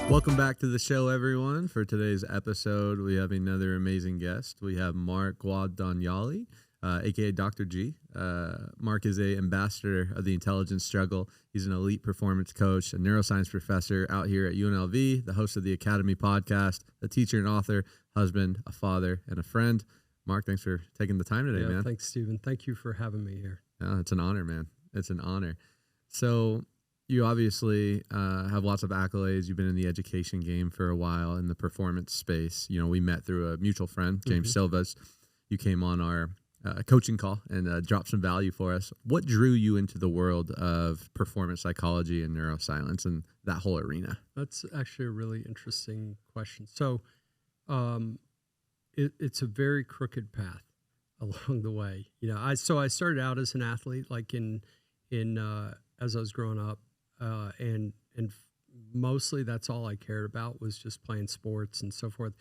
Welcome back to the show, everyone. For today's episode, we have another amazing guest. We have Mark Guadagnoli, aka Dr. G. Mark is an ambassador of the intelligence struggle. He's an elite performance coach, a neuroscience professor out here at UNLV, the host of the Academy podcast, a teacher and author, husband, a father, and a friend. Mark, thanks for taking the time today, man. Thanks, Stephen. Thank you for having me here. It's an honor, man. It's an honor. So you obviously have lots of accolades. You've been in the education game for a while in the performance space. You know, we met through a mutual friend, James Silva's. You came on our coaching call and dropped some value for us. What drew you into the world of performance psychology and neuroscience and that whole arena? That's actually a really interesting question. So it's a very crooked path along the way. You know, I started out as an athlete, like in as I was growing up, and mostly that's all I cared about was just playing sports and so forth.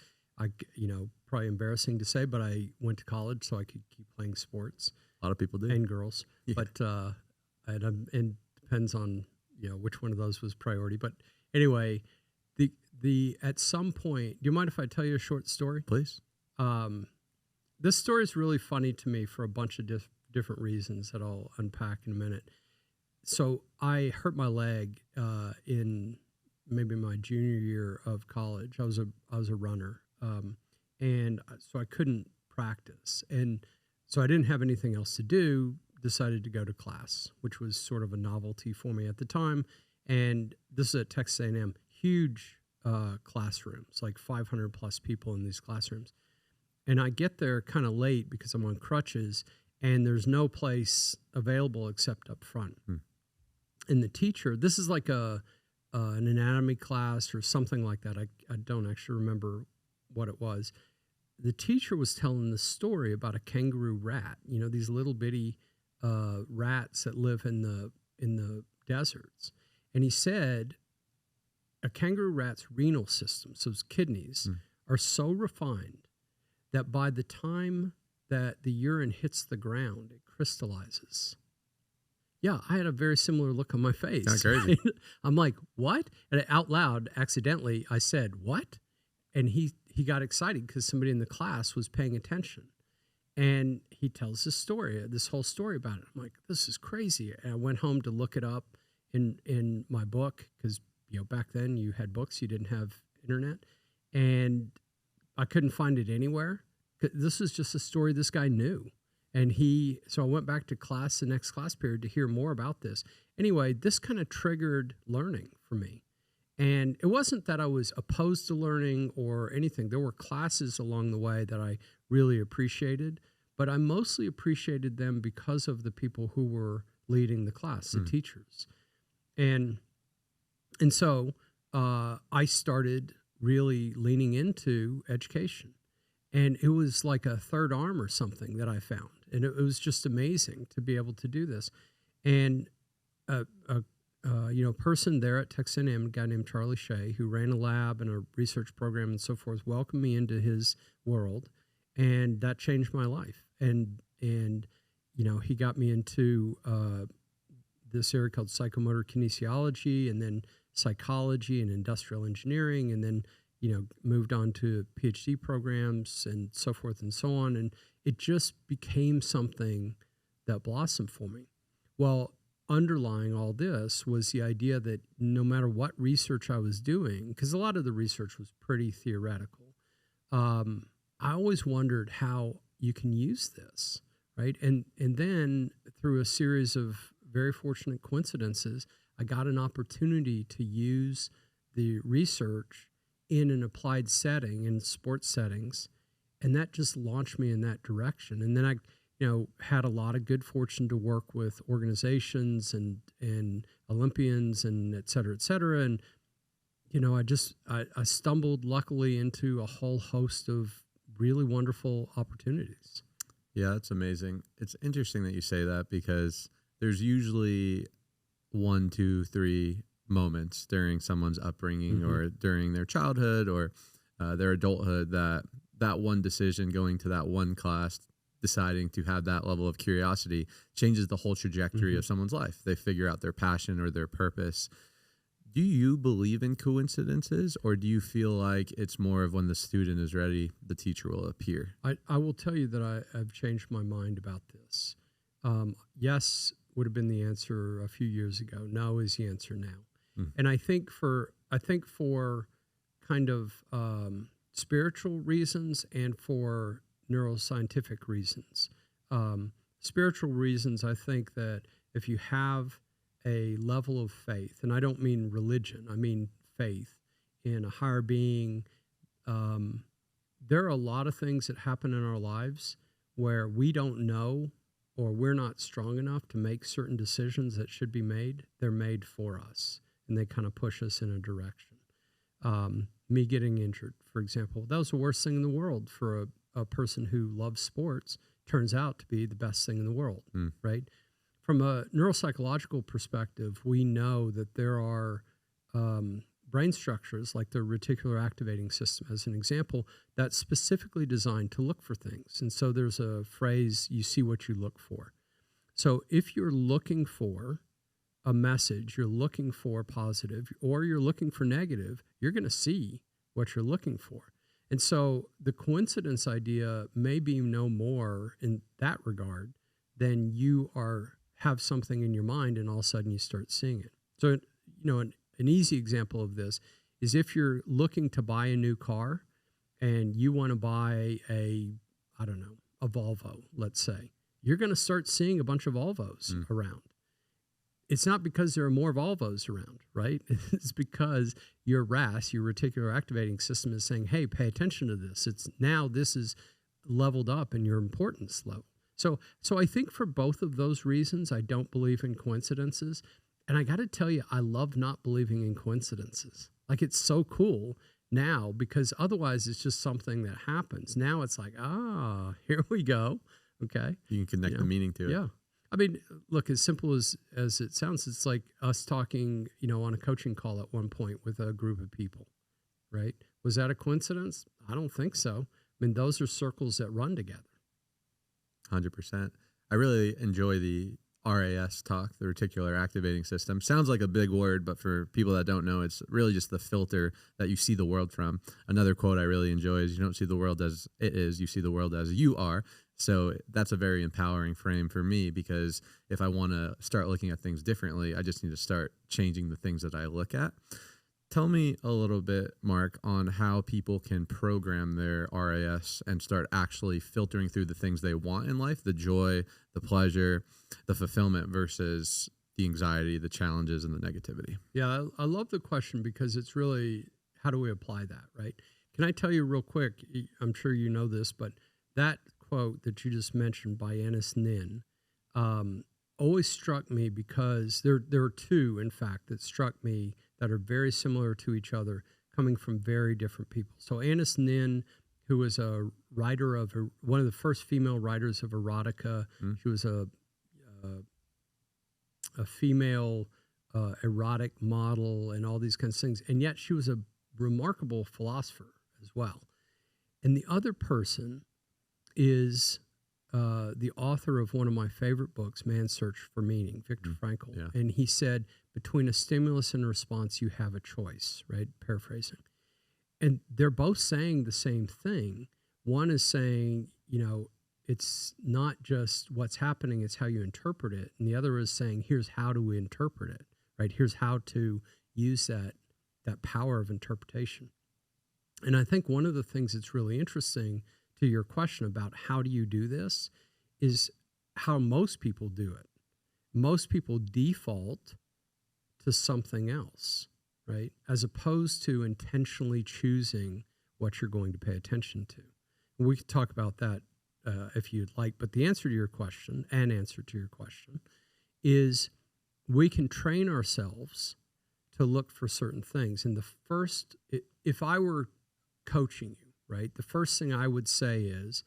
Probably embarrassing to say, but I went to college so I could keep playing sports. A lot of people do. And girls. Yeah. But and depends on, which one of those was priority. But anyway, the at some point, do you mind if I tell you a short story? Please. This story is really funny to me for a bunch of different reasons that I'll unpack in a minute. So I hurt my leg in maybe my junior year of college. I was a runner, and so I couldn't practice, and so I didn't have anything else to do. Decided to go to class, which was sort of a novelty for me at the time. And this is at Texas A&M, huge classrooms, like 500 plus people in these classrooms. And I get there kind of late because I'm on crutches, and there's no place available except up front. And the teacher, this is like an anatomy class or something like that. I don't actually remember what it was. The teacher was telling this story about a kangaroo rat, these little bitty rats that live in the deserts. And he said a kangaroo rat's renal system, so his kidneys, are so refined that by the time that the urine hits the ground, it crystallizes. Yeah, I had a very similar look on my face. That's crazy. Right? I'm like, what? And out loud, accidentally, I said, what? And he got excited because somebody in the class was paying attention. And he tells this whole story about it. I'm like, this is crazy. And I went home to look it up in my book because, back then you had books, you didn't have internet. And I couldn't find it anywhere. This is just a story this guy knew. And so I went back to class, the next class period, to hear more about this. Anyway, this kind of triggered learning for me. And it wasn't that I was opposed to learning or anything. There were classes along the way that I really appreciated, but I mostly appreciated them because of the people who were leading the class, the teachers. And so I started really leaning into education. And it was like a third arm or something that I found. And it was just amazing to be able to do this. And a person there at Texas A&M, a guy named Charlie Shea, who ran a lab and a research program and so forth, welcomed me into his world. And that changed my life. And he got me into this area called psychomotor kinesiology, and then psychology and industrial engineering, and then moved on to PhD programs and so forth and so on. And it just became something that blossomed for me. Well, underlying all this was the idea that no matter what research I was doing, because a lot of the research was pretty theoretical, I always wondered how you can use this, right? And then through a series of very fortunate coincidences, I got an opportunity to use the research in an applied setting, in sports settings, and that just launched me in that direction. And then I, had a lot of good fortune to work with organizations and Olympians and et cetera, and I stumbled luckily into a whole host of really wonderful opportunities. Yeah, that's amazing. It's interesting that you say that because there's usually 1, 2, 3 moments during someone's upbringing or during their childhood or their adulthood that one decision, going to that one class, deciding to have that level of curiosity, changes the whole trajectory of someone's life. They figure out their passion or their purpose. Do you believe in coincidences, or do you feel like it's more of when the student is ready, the teacher will appear? I will tell you that I've changed my mind about this. Yes would have been the answer a few years ago. No is the answer now. Mm. And I think for kind of spiritual reasons and for neuroscientific reasons. Spiritual reasons, I think that if you have a level of faith, and I don't mean religion, I mean faith in a higher being, there are a lot of things that happen in our lives where we don't know or we're not strong enough to make certain decisions that should be made. They're made for us, and they kind of push us in a direction. Me getting injured, for example, that was the worst thing in the world for a person who loves sports. Turns out to be the best thing in the world, right? From a neuropsychological perspective, we know that there are brain structures like the reticular activating system, as an example, that's specifically designed to look for things. And so there's a phrase, you see what you look for. So if you're looking for a message, you're looking for positive, or you're looking for negative, you're going to see what you're looking for. And so the coincidence idea may be no more in that regard than you have something in your mind and all of a sudden you start seeing it. So, an easy example of this is if you're looking to buy a new car and you want to buy a Volvo, let's say, you're going to start seeing a bunch of Volvos around. It's not because there are more Volvos around, right? It's because your RAS, your reticular activating system, is saying, hey, pay attention to this. This is leveled up in your importance level. So I think for both of those reasons, I don't believe in coincidences. And I got to tell you, I love not believing in coincidences. Like, it's so cool now because otherwise it's just something that happens. Now it's like, here we go. Okay. You can connect the meaning to it. Yeah. I mean, look, as simple as it sounds, it's like us talking, on a coaching call at one point with a group of people, right? Was that a coincidence? I don't think so. I mean, those are circles that run together. 100%. I really enjoy the RAS talk, the reticular activating system. Sounds like a big word, but for people that don't know, it's really just the filter that you see the world from. Another quote I really enjoy is, you don't see the world as it is, you see the world as you are. So that's a very empowering frame for me, because if I want to start looking at things differently, I just need to start changing the things that I look at. Tell me a little bit, Mark, on how people can program their RAS and start actually filtering through the things they want in life, the joy, the pleasure, the fulfillment versus the anxiety, the challenges, and the negativity. Yeah, I love the question because it's really, how do we apply that, right? Can I tell you real quick, I'm sure you know this, but that quote that you just mentioned by Annis Nin always struck me because there are two, in fact, that struck me that are very similar to each other, coming from very different people. So Annis Nin, who was a writer of one of the first female writers of erotica, she was a female erotic model and all these kinds of things, and yet she was a remarkable philosopher as well. And the other person is the author of one of my favorite books, Man's Search for Meaning, Viktor Frankl. Yeah. And he said, between a stimulus and a response, you have a choice, right? Paraphrasing. And they're both saying the same thing. One is saying, it's not just what's happening, it's how you interpret it. And the other is saying, here's how do we interpret it, right? Here's how to use that power of interpretation. And I think one of the things that's really interesting to your question about how do you do this is how most people do it. Most people default to something else, right? As opposed to intentionally choosing what you're going to pay attention to. And we could talk about that if you'd like, but the answer to your question is we can train ourselves to look for certain things. And if I were coaching you, right, the first thing I would say is,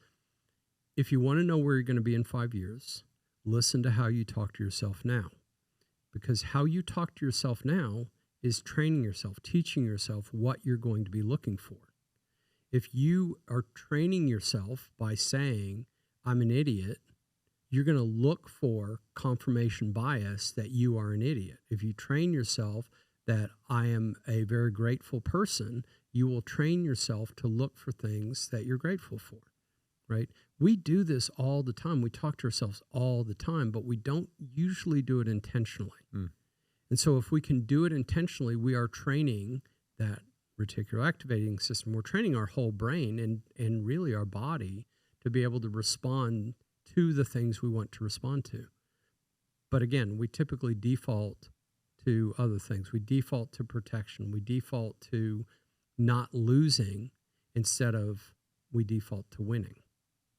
if you want to know where you're going to be in 5 years, listen to how you talk to yourself now. Because how you talk to yourself now is training yourself, teaching yourself what you're going to be looking for. If you are training yourself by saying, I'm an idiot, you're going to look for confirmation bias that you are an idiot. If you train yourself that I am a very grateful person, you will train yourself to look for things that you're grateful for, right? We do this all the time. We talk to ourselves all the time, but we don't usually do it intentionally. Mm. And so if we can do it intentionally, we are training that reticular activating system. We're training our whole brain and really our body to be able to respond to the things we want to respond to. But again, we typically default to other things. We default to protection. We default to not losing instead of we default to winning.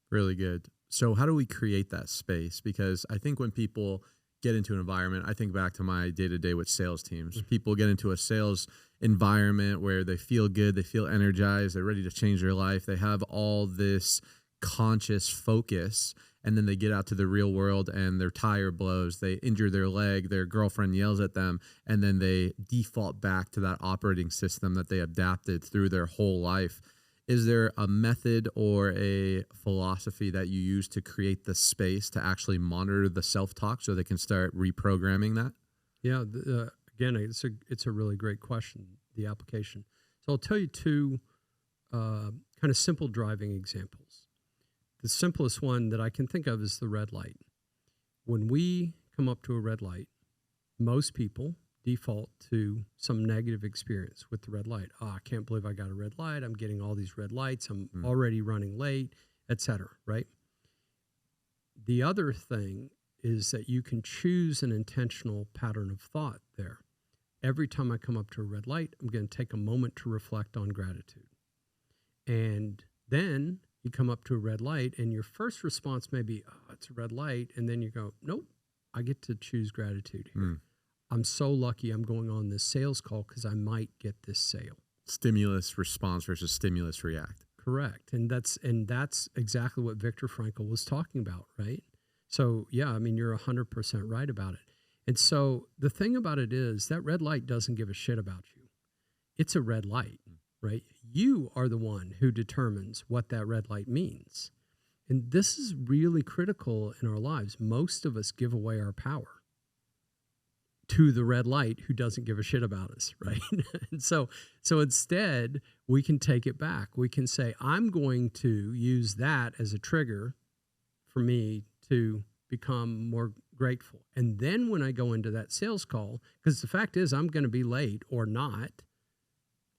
Really good. So how do we create that space? Because I think when people get into an environment, I think back to my day-to-day with sales teams. Mm-hmm. People get into a sales environment where they feel good, they feel energized, they're ready to change their life. They have all this conscious focus, and then they get out to the real world and their tire blows, they injure their leg, their girlfriend yells at them, and then they default back to that operating system that they adapted through their whole life. Is there a method or a philosophy that you use to create the space to actually monitor the self-talk so they can start reprogramming that? Yeah, again, it's a really great question, the application. So I'll tell you two kind of simple driving examples. The simplest one that I can think of is the red light. When we come up to a red light, most people default to some negative experience with the red light. Oh, I can't believe I got a red light. I'm getting all these red lights. I'm already running late, etc. Right? The other thing is that you can choose an intentional pattern of thought there. Every time I come up to a red light, I'm going to take a moment to reflect on gratitude. And then you come up to a red light and your first response may be, oh, it's a red light. And then you go, nope, I get to choose gratitude here. I'm so lucky I'm going on this sales call because I might get this sale. Stimulus response versus stimulus react. Correct. And that's exactly what Viktor Frankl was talking about, right? So yeah, I mean, you're 100% right about it. And so the thing about it is that red light doesn't give a shit about you. It's a red light, right? You are the one who determines what that red light means. And this is really critical in our lives. Most of us give away our power to the red light who doesn't give a shit about us, right? And so instead, we can take it back. We can say, I'm going to use that as a trigger for me to become more grateful. And then when I go into that sales call, because the fact is I'm going to be late or not,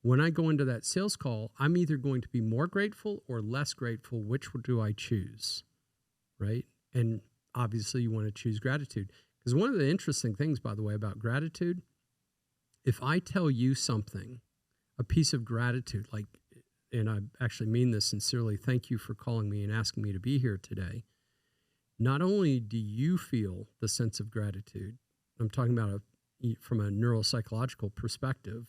when I go into that sales call, I'm either going to be more grateful or less grateful. Which do I choose, right? And obviously you want to choose gratitude. Because one of the interesting things, by the way, about gratitude, if I tell you something, a piece of gratitude, like, and I actually mean this sincerely, thank you for calling me and asking me to be here today. Not only do you feel the sense of gratitude, I'm talking about from a neuropsychological perspective,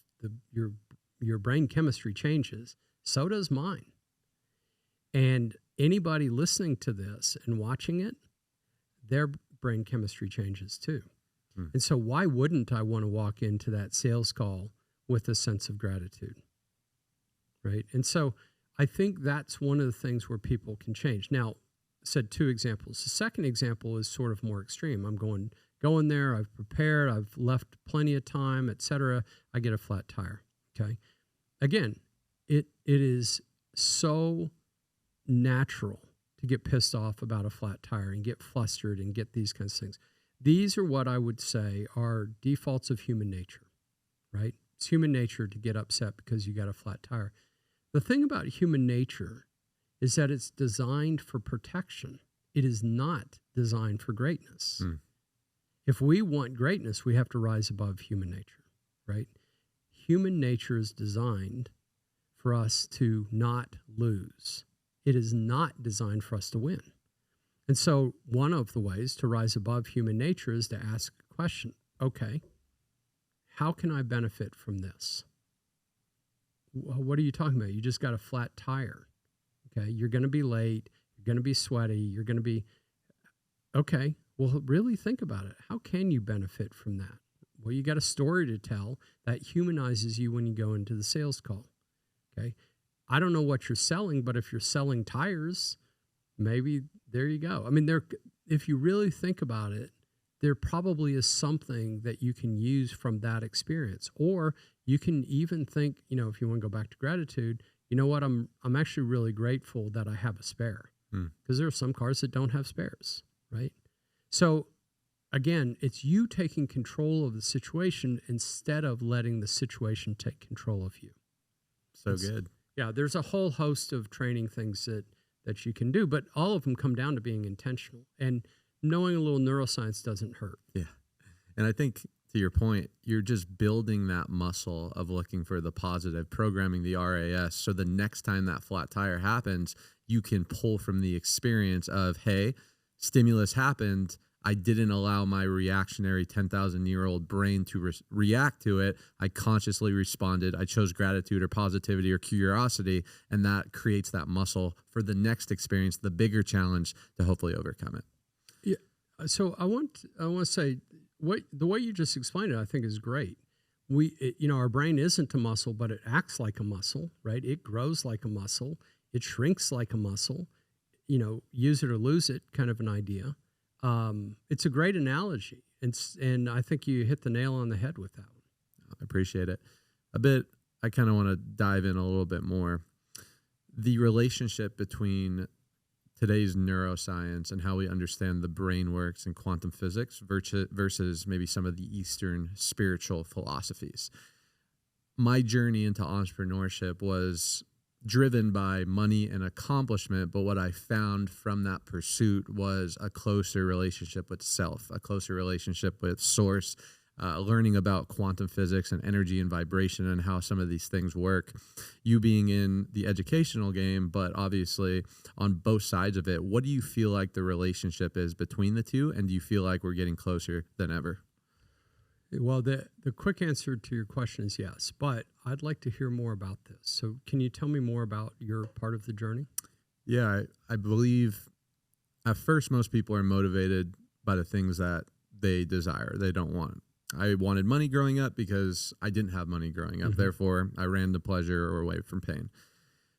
your brain chemistry changes, so does mine. And anybody listening to this and watching it, their brain chemistry changes too. And so why wouldn't I want to walk into that sales call with a sense of gratitude, right? And so I think that's one of the things where people can change. Now, I said two examples. The second example is sort of more extreme. I'm going there, I've prepared, I've left plenty of time, etc. I get a flat tire, okay? Again, it is so natural to get pissed off about a flat tire and get flustered and get these kinds of things. These are what I would say are defaults of human nature, right? It's human nature to get upset because you got a flat tire. The thing about human nature is that it's designed for protection. It is not designed for greatness. If we want greatness, we have to rise above human nature, right? Human nature is designed for us to not lose. It is not designed for us to win. And so one of the ways to rise above human nature is to ask a question. Okay, how can I benefit from this? What are you talking about? You just got a flat tire. Okay, you're going to be late. You're going to be sweaty. You're going to be, okay, well, really think about it. How can you benefit from that? Well, you got a story to tell that humanizes you when you go into the sales call. Okay. I don't know what you're selling, but if you're selling tires, maybe there you go. I mean, if you really think about it, there probably is something that you can use from that experience. Or you can even think, if you want to go back to gratitude, you know what, I'm actually really grateful that I have a spare, because there are some cars that don't have spares, right? So again, it's you taking control of the situation instead of letting the situation take control of you. So good. Yeah, there's a whole host of training things that you can do, but all of them come down to being intentional. And knowing a little neuroscience doesn't hurt. Yeah. And I think, to your point, you're just building that muscle of looking for the positive, programming the RAS. So the next time that flat tire happens, you can pull from the experience of, hey, stimulus happened. I didn't allow my reactionary 10,000-year-old brain to react to it. I consciously responded. I chose gratitude or positivity or curiosity, and that creates that muscle for the next experience, the bigger challenge, to hopefully overcome it. Yeah. So I want to say, the way you just explained it, I think is great. Our brain isn't a muscle, but it acts like a muscle, right? It grows like a muscle. It shrinks like a muscle. Use it or lose it, kind of an idea. It's a great analogy, and I think you hit the nail on the head with that one. I appreciate it. I kind of want to dive in a little bit more. The relationship between today's neuroscience and how we understand the brain works in quantum physics versus maybe some of the Eastern spiritual philosophies. My journey into entrepreneurship was driven by money and accomplishment, but what I found from that pursuit was a closer relationship with self, a closer relationship with source, learning about quantum physics and energy and vibration and how some of these things work. You being in the educational game, but obviously on both sides of it, what do you feel like the relationship is between the two, and do you feel like we're getting closer than ever? Well, the quick answer to your question is yes, but I'd like to hear more about this. So can you tell me more about your part of the journey? Yeah, I believe at first most people are motivated by the things that they desire, they don't want. I wanted money growing up because I didn't have money growing up. Therefore, I ran to pleasure or away from pain.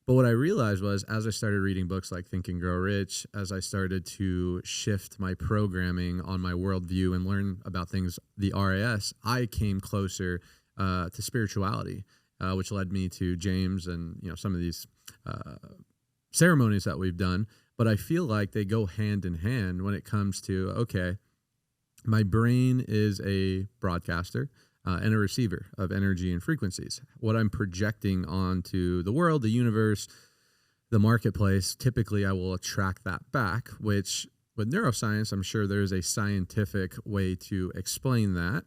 But what I realized was, as I started reading books like Think and Grow Rich, as I started to shift my programming on my worldview and learn about things, the RAS, I came closer to spirituality, which led me to James and some of these ceremonies that we've done. But I feel like they go hand in hand when it comes to, okay, my brain is a broadcaster and a receiver of energy and frequencies. What I'm projecting onto the world, the universe, the marketplace, typically I will attract that back, which with neuroscience, I'm sure there's a scientific way to explain that.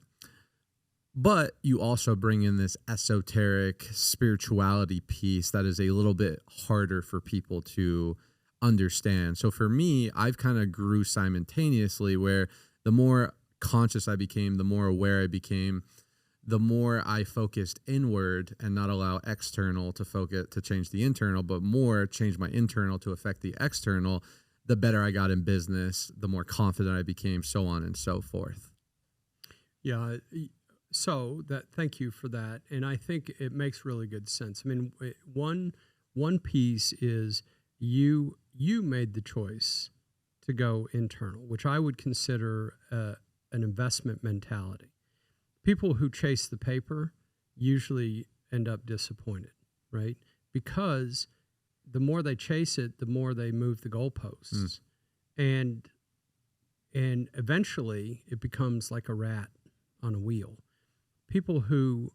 But you also bring in this esoteric spirituality piece that is a little bit harder for people to understand. So for me, I've kind of grew simultaneously, where the more conscious I became, the more aware I became, the more I focused inward and not allow external to change the internal, but more change my internal to affect the external, the better I got in business, the more confident I became, so on and so forth. Yeah. So thank you for that. And I think it makes really good sense. I mean, one piece is you made the choice to go internal, which I would consider an investment mentality. People who chase the paper usually end up disappointed, right? Because the more they chase it, the more they move the goalposts. And eventually it becomes like a rat on a wheel. People who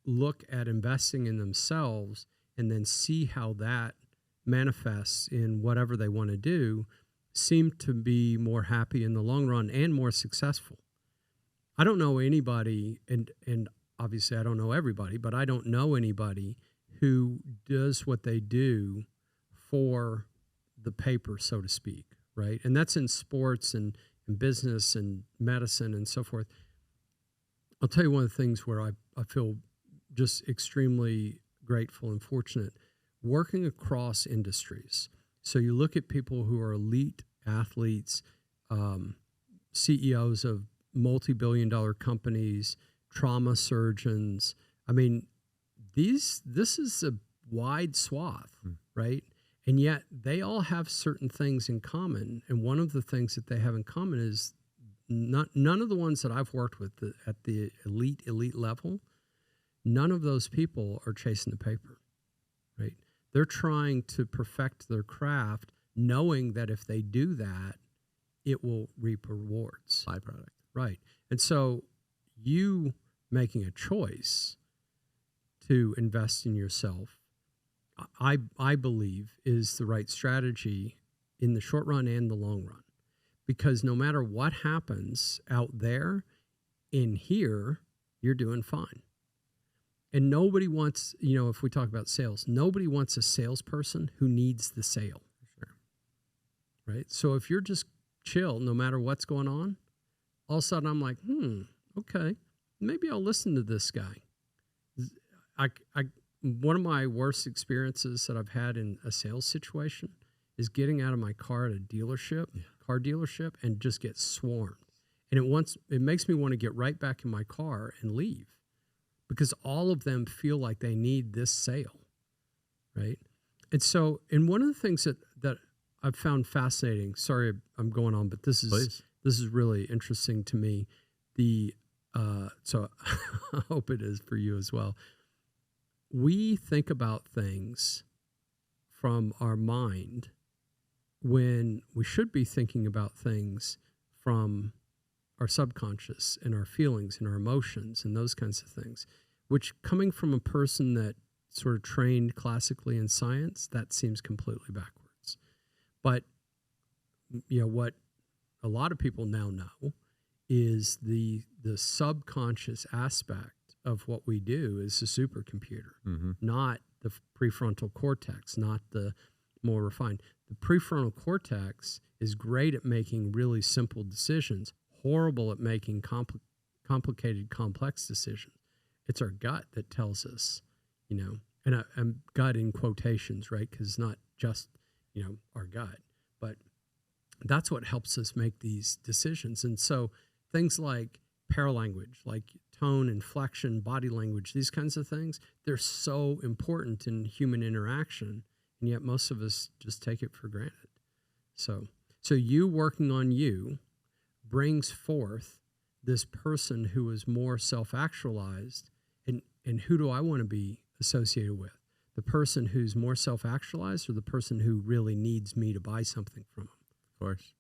look at investing in themselves and then see how that manifests in whatever they want to do seem to be more happy in the long run and more successful. I don't know anybody, and obviously I don't know everybody, but I don't know anybody who does what they do for the paper, so to speak, right? And that's in sports and business and medicine and so forth. I'll tell you one of the things where I feel just extremely grateful and fortunate, working across industries. So you look at people who are elite athletes, CEOs of multi-billion-dollar companies, trauma surgeons. I mean, this is a wide swath, right? And yet they all have certain things in common. And one of the things that they have in common is none of the ones that I've worked with at the elite level, none of those people are chasing the paper, right? They're trying to perfect their craft, knowing that if they do that, it will reap rewards. Byproduct. Right. And so you making a choice to invest in yourself, I believe is the right strategy in the short run and the long run. Because no matter what happens out there, in here, you're doing fine. And nobody wants, if we talk about sales, nobody wants a salesperson who needs the sale. Sure. Right? So if you're just chill, no matter what's going on, all of a sudden I'm like, okay, maybe I'll listen to this guy. One of my worst experiences that I've had in a sales situation is getting out of my car at a car dealership, and just get swarmed. And it makes me want to get right back in my car and leave, because all of them feel like they need this sale, right? And one of the things that I've found fascinating, sorry I'm going on, but this is really interesting to me. So I hope it is for you as well. We think about things from our mind when we should be thinking about things from our subconscious and our feelings and our emotions and those kinds of things, which, coming from a person that sort of trained classically in science, that seems completely backwards. But what a lot of people now know is the subconscious aspect of what we do is a supercomputer, not the prefrontal cortex, not the more refined. The prefrontal cortex is great at making really simple decisions, horrible at making complicated, complex decisions. It's our gut that tells us, and I'm gut in quotations, right? Because it's not just, our gut, but that's what helps us make these decisions. And so things like paralanguage, like tone, inflection, body language, these kinds of things, they're so important in human interaction, and yet most of us just take it for granted. So you working on you brings forth this person who is more self-actualized, and who do I want to be associated with? The person who's more self-actualized, or the person who really needs me to buy something from them? Of course.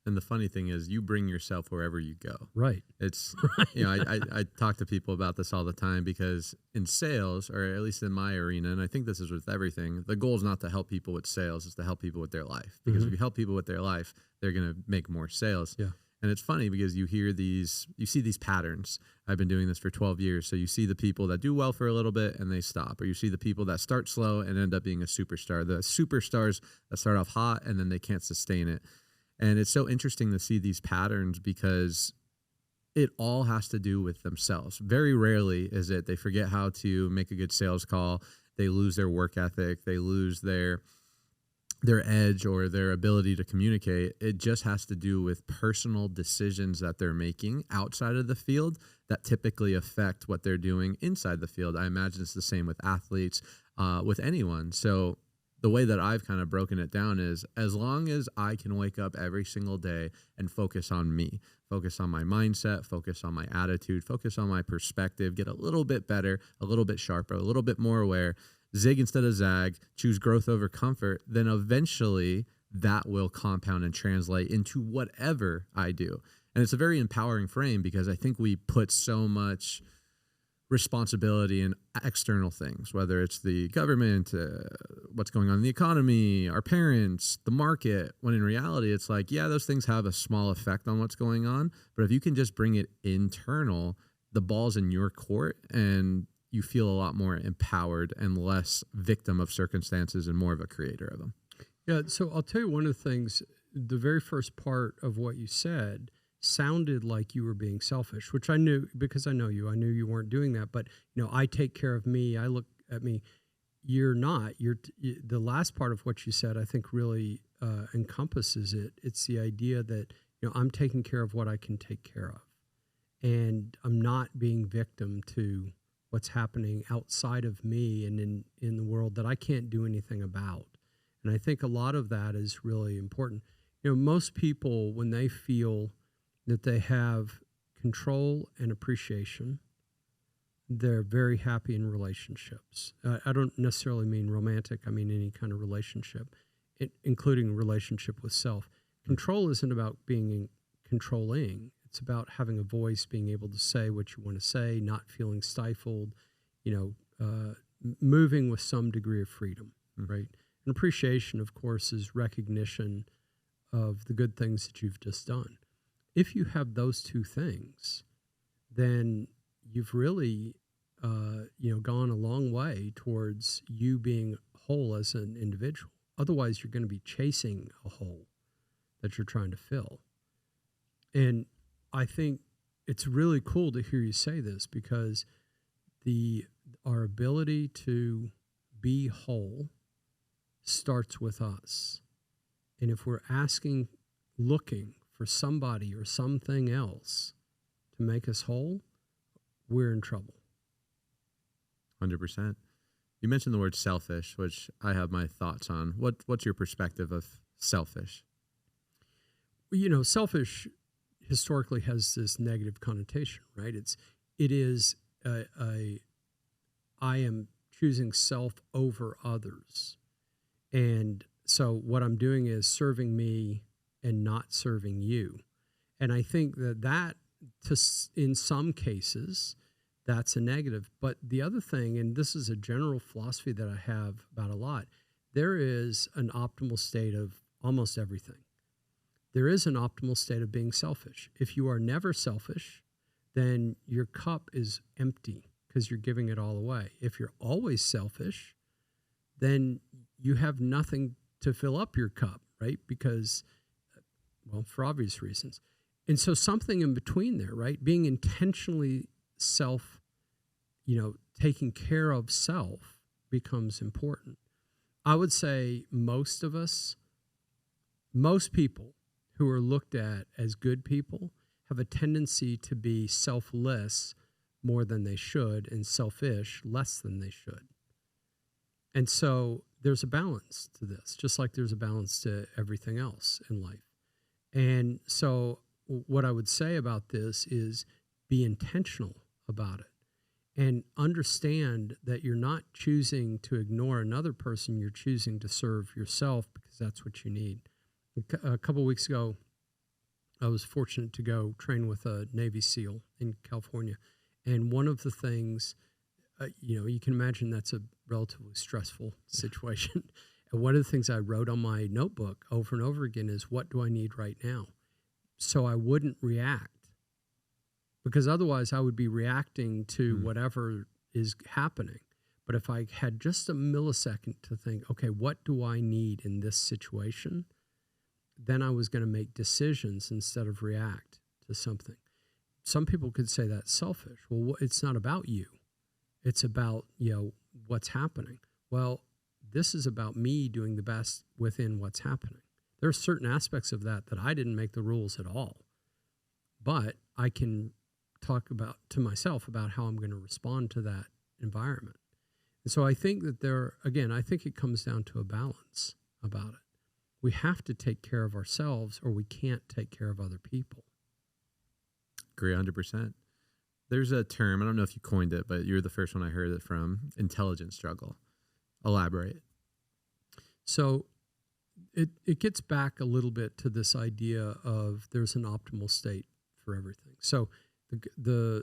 And the funny thing is, you bring yourself wherever you go. Right. It's, I talk to people about this all the time, because in sales, or at least in my arena, and I think this is with everything, the goal is not to help people with sales, it's to help people with their life. Because if you help people with their life, they're going to make more sales. Yeah. And it's funny because you see these patterns. I've been doing this for 12 years. So you see the people that do well for a little bit and they stop, or you see the people that start slow and end up being a superstar. The superstars that start off hot and then they can't sustain it. And it's so interesting to see these patterns, because it all has to do with themselves. Very rarely is it they forget how to make a good sales call. They lose their work ethic. They lose their edge or their ability to communicate. It just has to do with personal decisions that they're making outside of the field that typically affect what they're doing inside the field. I imagine it's the same with athletes, with anyone. So the way that I've kind of broken it down is, as long as I can wake up every single day and focus on me, focus on my mindset, focus on my attitude, focus on my perspective, get a little bit better, a little bit sharper, a little bit more aware, zig instead of zag, choose growth over comfort, then eventually that will compound and translate into whatever I do. And it's a very empowering frame, because I think we put so much responsibility in external things, whether it's the government, what's going on in the economy, our parents, the market, when in reality, it's like, yeah, those things have a small effect on what's going on. But if you can just bring it internal, the ball's in your court, and you feel a lot more empowered and less victim of circumstances and more of a creator of them. Yeah. So I'll tell you one of the things, the very first part of what you said sounded like you were being selfish, which I knew, because I know you. I knew you weren't doing that. But, I take care of me. I look at me. You're not. The last part of what you said, I think, really encompasses it. It's the idea that, I'm taking care of what I can take care of. And I'm not being victim to what's happening outside of me and in the world that I can't do anything about. And I think a lot of that is really important. Most people, when they feel that they have control and appreciation. They're very happy in relationships. I don't necessarily mean romantic. I mean any kind of relationship, including relationship with self. Control isn't about being controlling. It's about having a voice, being able to say what you want to say, not feeling stifled, moving with some degree of freedom, right? And appreciation, of course, is recognition of the good things that you've just done. If you have those two things, then you've really, gone a long way towards you being whole as an individual. Otherwise, you're going to be chasing a hole that you're trying to fill. And I think it's really cool to hear you say this, because our ability to be whole starts with us. And if we're looking for somebody or something else to make us whole, we're in trouble. 100%. You mentioned the word selfish, which I have my thoughts on. What's your perspective of selfish? Selfish historically has this negative connotation, right? It is I am choosing self over others. And so what I'm doing is serving me and not serving you. And I think that in some cases, that's a negative. But the other thing, and this is a general philosophy that I have about a lot, there is an optimal state of almost everything. There is an optimal state of being selfish. If you are never selfish, then your cup is empty because you're giving it all away. If you're always selfish, then you have nothing to fill up your cup, right? Because, for obvious reasons. And so something in between there, right? Being intentionally taking care of self becomes important. I would say most people who are looked at as good people have a tendency to be selfless more than they should and selfish less than they should. And so there's a balance to this, just like there's a balance to everything else in life. And so what I would say about this is be intentional about it and understand that you're not choosing to ignore another person. You're choosing to serve yourself because that's what you need. A couple of weeks ago, I was fortunate to go train with a Navy SEAL in California. And one of the things, you can imagine that's a relatively stressful situation. And one of the things I wrote on my notebook over and over again is, what do I need right now? So I wouldn't react, because otherwise I would be reacting to whatever is happening. But if I had just a millisecond to think, okay, what do I need in this situation? Then I was going to make decisions instead of react to something. Some people could say that's selfish. Well, it's not about you. It's about, what's happening. Well, this is about me doing the best within what's happening. There are certain aspects of that I didn't make the rules at all. But I can talk to myself about how I'm going to respond to that environment. And so I think that I think it comes down to a balance about it. We have to take care of ourselves or we can't take care of other people. Agree 100%. There's a term, I don't know if you coined it, but you're the first one I heard it from, intelligence struggle. Elaborate. So it gets back a little bit to this idea of there's an optimal state for everything. So the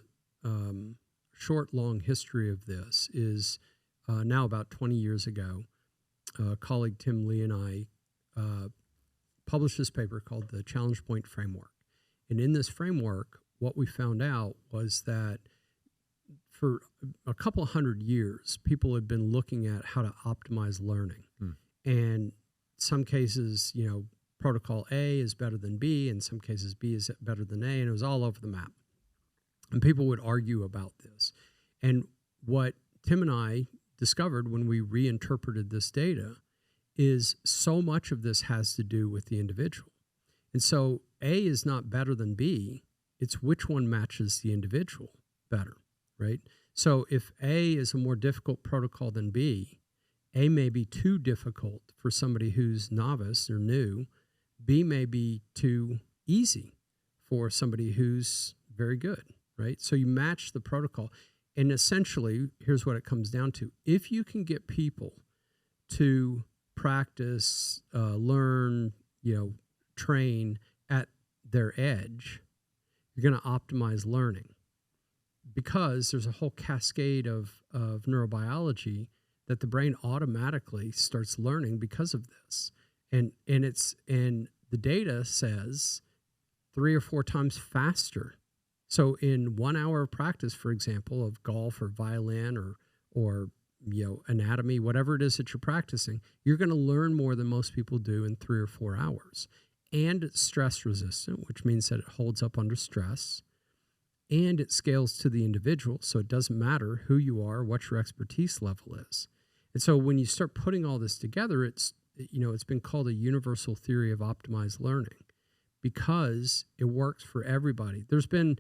short, long history of this is now about 20 years ago, colleague Tim Lee and I published this paper called the Challenge Point Framework. And in this framework, what we found out was that for a couple of 100 years, people had been looking at how to optimize learning. And some cases, protocol A is better than B, in some cases B is better than A, and it was all over the map. And people would argue about this. And what Tim and I discovered when we reinterpreted this data is so much of this has to do with the individual. And so A is not better than B, it's which one matches the individual better, right? So if A is a more difficult protocol than B, A may be too difficult for somebody who's novice or new. B may be too easy for somebody who's very good, right? So you match the protocol. And essentially, here's what it comes down to. If you can get people to practice, learn, train at their edge, you're going to optimize learning, because there's a whole cascade of neurobiology that the brain automatically starts learning because of this. And the data says 3 or 4 times faster. So in 1 hour of practice, for example, of golf or violin or anatomy, whatever it is that you're practicing, you're going to learn more than most people do in 3 or 4 hours. And it's stress resistant, which means that it holds up under stress, and it scales to the individual. So it doesn't matter who you are, what your expertise level is. And so when you start putting all this together, it's been called a universal theory of optimized learning, because it works for everybody. There's been,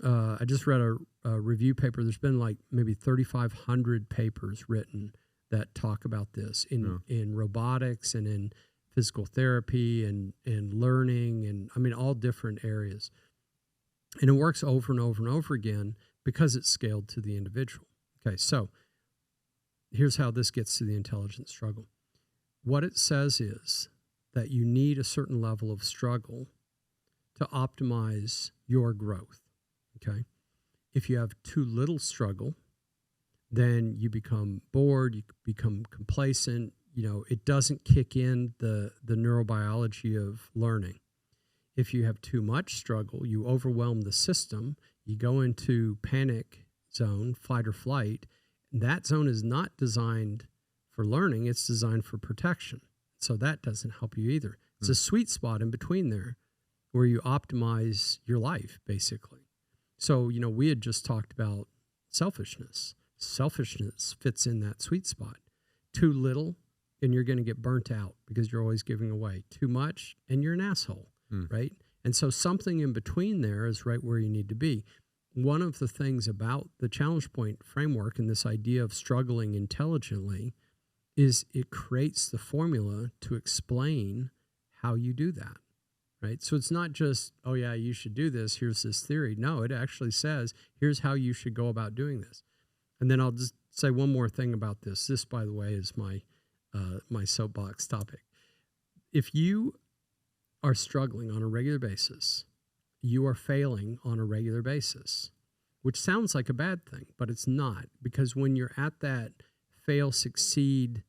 I just read a review paper. There's been like maybe 3,500 papers written that talk about this in robotics and in physical therapy and learning, and I mean, all different areas. And it works over and over and over again because it's scaled to the individual. Okay, so here's how this gets to the intelligence struggle. What it says is that you need a certain level of struggle to optimize your growth. Okay, if you have too little struggle, then you become bored, you become complacent. It doesn't kick in the neurobiology of learning. If you have too much struggle, you overwhelm the system, you go into panic zone, fight or flight. That zone is not designed for learning, it's designed for protection. So that doesn't help you either. It's a sweet spot in between there where you optimize your life, basically. So, we had just talked about selfishness. Selfishness fits in that sweet spot. Too little, and you're going to get burnt out because you're always giving away. Too much, and you're an asshole, right? And so something in between there is right where you need to be. One of the things about the challenge point framework and this idea of struggling intelligently is it creates the formula to explain how you do that, right? So it's not just, oh yeah, you should do this, here's this theory. No, it actually says, here's how you should go about doing this. And then I'll just say one more thing about this. This, by the way, is my soapbox topic. If you are struggling on a regular basis, you are failing on a regular basis, which sounds like a bad thing, but it's not, because when you're at that fail, succeed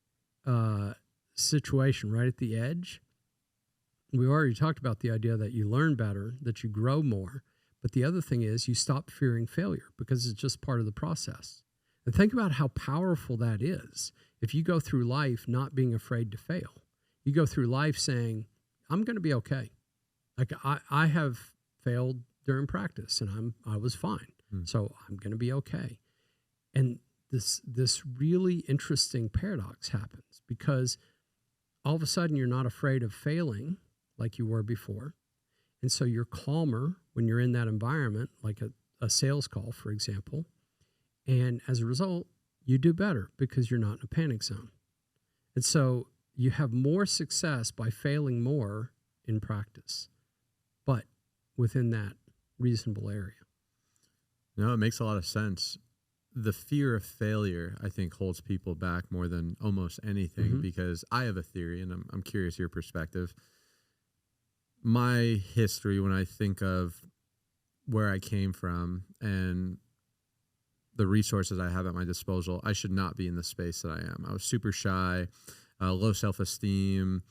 situation right at the edge, we already talked about the idea that you learn better, that you grow more, but the other thing is you stop fearing failure because it's just part of the process. And think about how powerful that is. If you go through life not being afraid to fail, you go through life saying, I'm going to be okay. Like I have failed during practice and I was fine. So I'm going to be okay. And this really interesting paradox happens because all of a sudden you're not afraid of failing like you were before. And so you're calmer when you're in that environment, like a sales call, for example. And as a result, you do better because you're not in a panic zone. And so you have more success by failing more in practice, but within that reasonable area. No, it makes a lot of sense. The fear of failure, I think, holds people back more than almost anything, because I have a theory, and I'm curious your perspective. My history, when I think of where I came from and the resources I have at my disposal, I should not be in the space that I am. I was super shy, low self-esteem,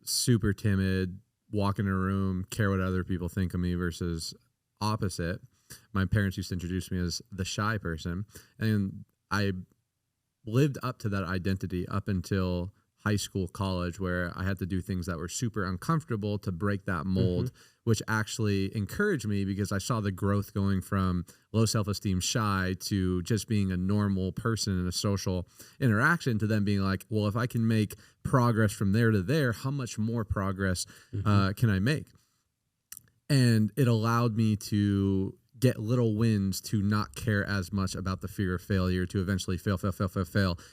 super timid, walk in a room, care what other people think of me, versus opposite. My parents used to introduce me as the shy person, and I lived up to that identity up until high school, college, where I had to do things that were super uncomfortable to break that mold, which actually encouraged me because I saw the growth going from low self-esteem, shy, to just being a normal person in a social interaction, to then being like, well, if I can make progress from there to there, how much more progress can I make? And it allowed me to get little wins, to not care as much about the fear of failure, to eventually fail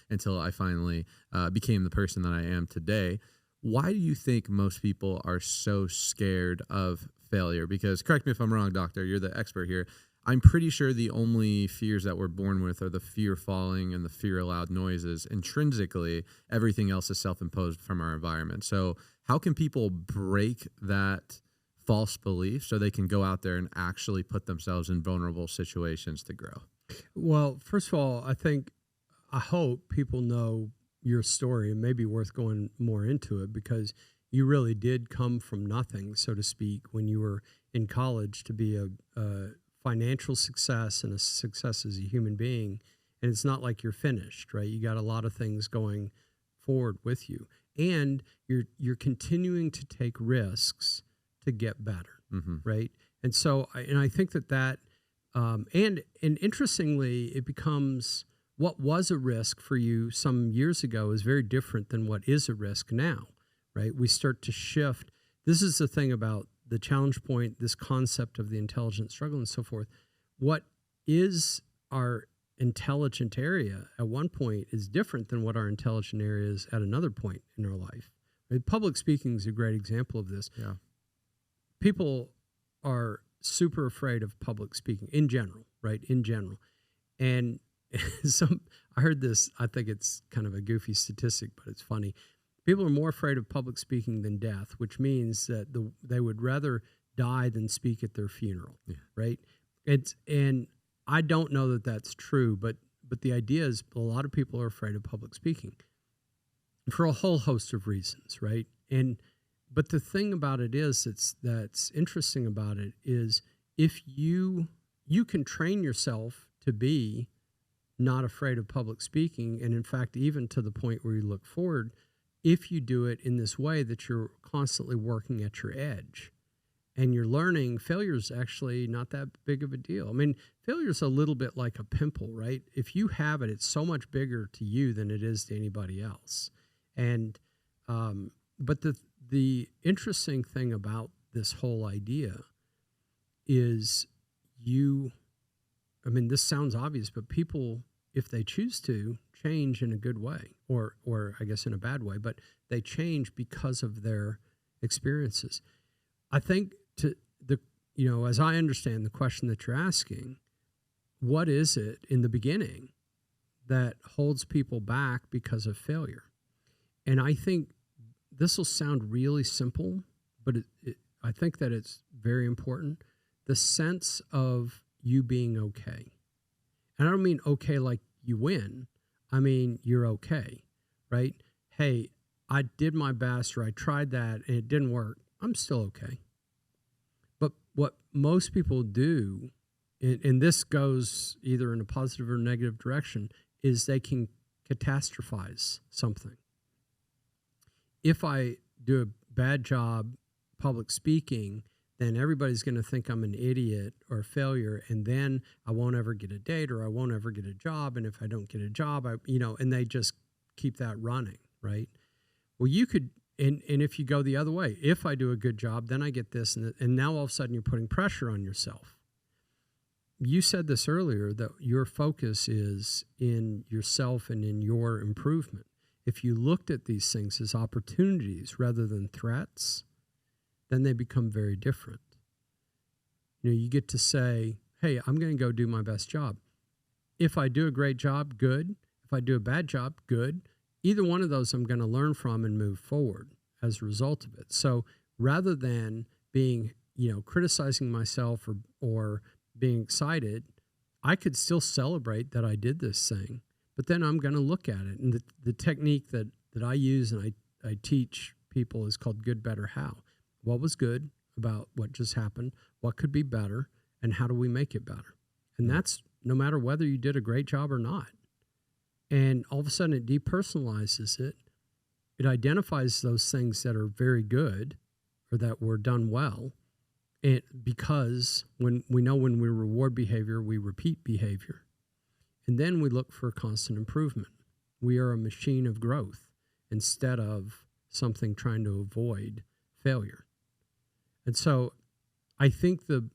until I finally became the person that I am today. Why do you think most people are so scared of failure? Because correct me if I'm wrong, doctor, you're the expert here. I'm pretty sure the only fears that we're born with are the fear of falling and the fear of loud noises. Intrinsically, everything else is self-imposed from our environment. So how can people break that false belief so they can go out there and actually put themselves in vulnerable situations to grow? Well, first of all, I hope people know your story. It may be worth going more into it because you really did come from nothing, so to speak, when you were in college to be a financial success and a success as a human being. And it's not like you're finished, right? You got a lot of things going forward with you. And you're continuing to take risks to get better, right? And so, I think that and interestingly, it becomes what was a risk for you some years ago is very different than what is a risk now, right? We start to shift. This is the thing about the challenge point, this concept of the intelligent struggle and so forth. What is our intelligent area at one point is different than what our intelligent area is at another point in our life. Right? Public speaking is a great example of this. Yeah. People are super afraid of public speaking in general, right? In general. And I heard this, I think it's kind of a goofy statistic, but it's funny. People are more afraid of public speaking than death, which means that they would rather die than speak at their funeral, right? And I don't know that that's true, but the idea is a lot of people are afraid of public speaking for a whole host of reasons, right? But the thing about it is that's interesting about it is if you can train yourself to be not afraid of public speaking, and in fact, even to the point where you look forward, if you do it in this way that you're constantly working at your edge and you're learning, failure is actually not that big of a deal. I mean, failure is a little bit like a pimple, right? If you have it, it's so much bigger to you than it is to anybody else. And but the interesting thing about this whole idea is this sounds obvious, but people, if they choose to, change in a good way, or I guess in a bad way, but they change because of their experiences. I think as I understand the question that you're asking, what is it in the beginning that holds people back because of failure? And I think this will sound really simple, but I think that it's very important. The sense of you being okay. And I don't mean okay like you win. I mean, you're okay, right? Hey, I did my best, or I tried that and it didn't work. I'm still okay. But what most people do, and this goes either in a positive or negative direction, is they can catastrophize something. If I do a bad job public speaking, then everybody's going to think I'm an idiot or a failure, and then I won't ever get a date or I won't ever get a job. And if I don't get a job, and they just keep that running, right? Well, you could, and if you go the other way, if I do a good job, then I get this, and now all of a sudden you're putting pressure on yourself. You said this earlier, that your focus is in yourself and in your improvement. If you looked at these things as opportunities rather than threats, then they become very different. You get to say, hey, I'm going to go do my best job. If I do a great job, good. If I do a bad job, good. Either one of those I'm going to learn from and move forward as a result of it. So rather than being, criticizing myself or being excited, I could still celebrate that I did this thing, but then I'm going to look at it. And the technique that I use and I teach people is called good, better, how. What was good about what just happened? What could be better? And how do we make it better? And that's no matter whether you did a great job or not. And all of a sudden it depersonalizes it. It identifies those things that are very good or that were done well. And because when we reward behavior, we repeat behavior. And then we look for constant improvement. We are a machine of growth instead of something trying to avoid failure. And so I think and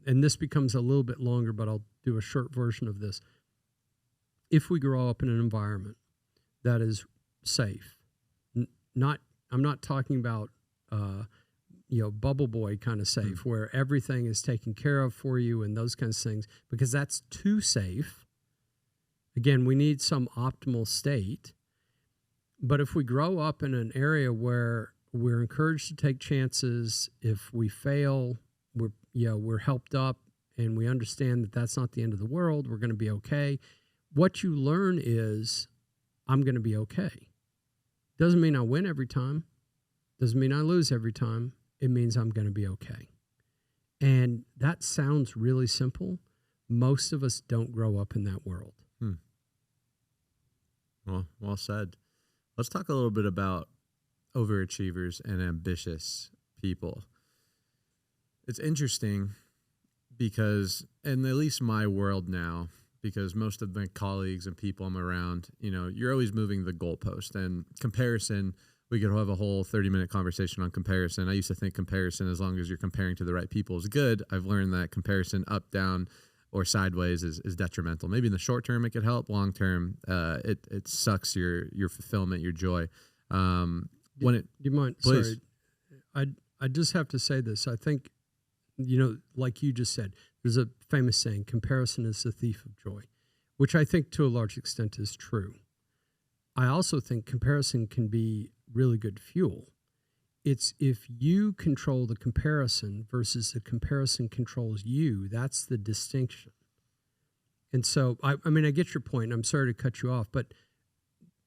this becomes a little bit longer, but I'll do a short version of this. If we grow up in an environment that is safe. Not I'm not talking about bubble boy kind of safe where everything is taken care of for you and those kinds of things, because that's too safe. Again, we need some optimal state. But if we grow up in an area where we're encouraged to take chances, if we fail, we're helped up and we understand that that's not the end of the world, we're going to be okay. What you learn is, I'm going to be okay. Doesn't mean I win every time. Doesn't mean I lose every time. It means I'm going to be okay. And that sounds really simple. Most of us don't grow up in that world. Well said. Let's talk a little bit about overachievers and ambitious people. It's interesting because, in at least my world now, because most of my colleagues and people I'm around, you're always moving the goalpost. And comparison, we could have a whole 30-minute conversation on comparison. I used to think comparison, as long as you're comparing to the right people, is good. I've learned that comparison up, down, or sideways is detrimental. Maybe in the short term it could help. Long term, it sucks your fulfillment, your joy. Do you mind? Please. Sorry, I just have to say this. I think, like you just said, there's a famous saying: "Comparison is the thief of joy," which I think to a large extent is true. I also think comparison can be really good fuel. It's if you control the comparison versus the comparison controls you, that's the distinction. And so, I get your point. I'm sorry to cut you off, but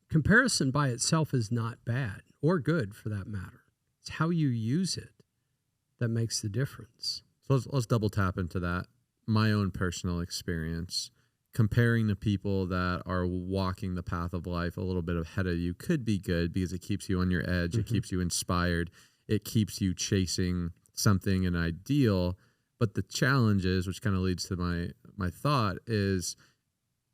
comparison by itself is not bad or good for that matter. It's how you use it that makes the difference. So let's double tap into that. My own personal experience, comparing to people that are walking the path of life a little bit ahead of you could be good because it keeps you on your edge. It keeps you inspired. It keeps you chasing something, an ideal. But the challenge is, which kind of leads to my thought, is